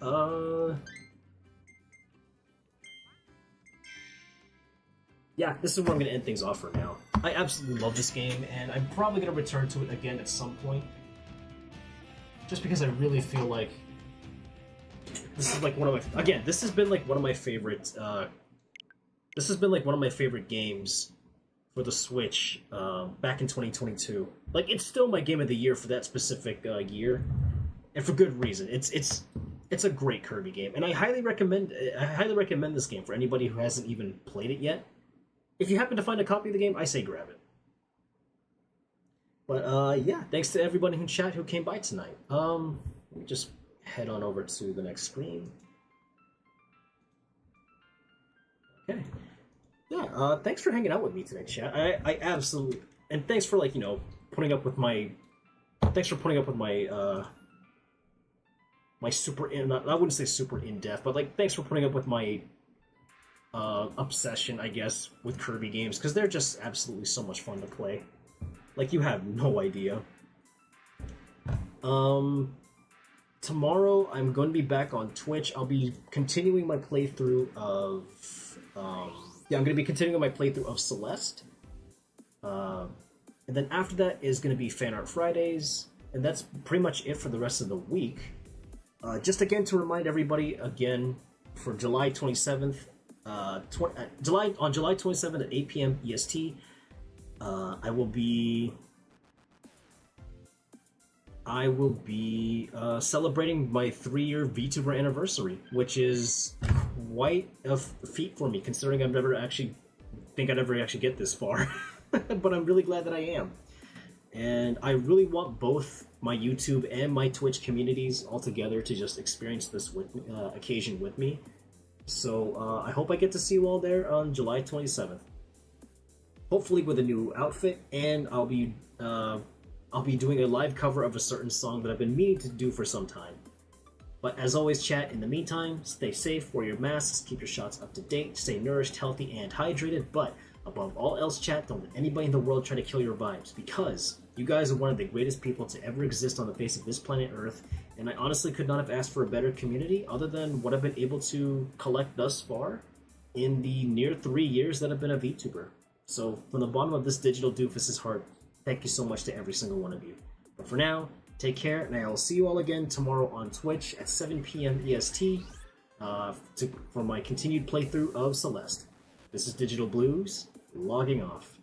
Yeah, this is where I'm going to end things off for now. I absolutely love this game, and I'm probably going to return to it again at some point. Just because I really feel like this is like one of my... Again, this has been like one of my favorite... this has been like one of my favorite games for the Switch back in 2022. Like, it's still my game of the year for that specific year, and for good reason. It's a great Kirby game, and I highly recommend this game for anybody who hasn't even played it yet. If you happen to find a copy of the game, I say grab it. But yeah, thanks to everybody in chat who came by tonight. Let me just head on over to the next screen. Okay. Yeah, thanks for hanging out with me today, chat. I absolutely, and thanks for like putting up with my, thanks for putting up with my my I wouldn't say super in depth, but like thanks for putting up with my obsession, I guess, with Kirby games, because they're just absolutely so much fun to play. Like, you have no idea. Tomorrow I'm going to be back on Twitch. I'll be continuing my playthrough of yeah, I'm going to be continuing my playthrough of Celeste. And then after that is going to be Fan Art Fridays, and that's pretty much it for the rest of the week. Just again to remind everybody again, for July 27th, on July 27th at 8 p.m. EST, I will be celebrating my 3-year Vtuber anniversary, which is quite a feat for me, considering I've never actually think I'd ever actually get this far. But I'm really glad that I am. And I really want both my YouTube and my Twitch communities all together to just experience this occasion with me. So I hope I get to see you all there on July 27th. Hopefully with a new outfit, and I'll be doing a live cover of a certain song that I've been meaning to do for some time. But as always, chat, in the meantime, stay safe, wear your masks, keep your shots up to date, stay nourished, healthy, and hydrated, but above all else, chat, don't let anybody in the world try to kill your vibes, because you guys are one of the greatest people to ever exist on the face of this planet Earth, and I honestly could not have asked for a better community other than what I've been able to collect thus far in the near 3 years that I've been a VTuber. So, from the bottom of this digital doofus's heart, thank you so much to every single one of you. But for now, take care, and I will see you all again tomorrow on Twitch at 7 p.m. EST for my continued playthrough of Celeste. This is Digital-Bluez, logging off.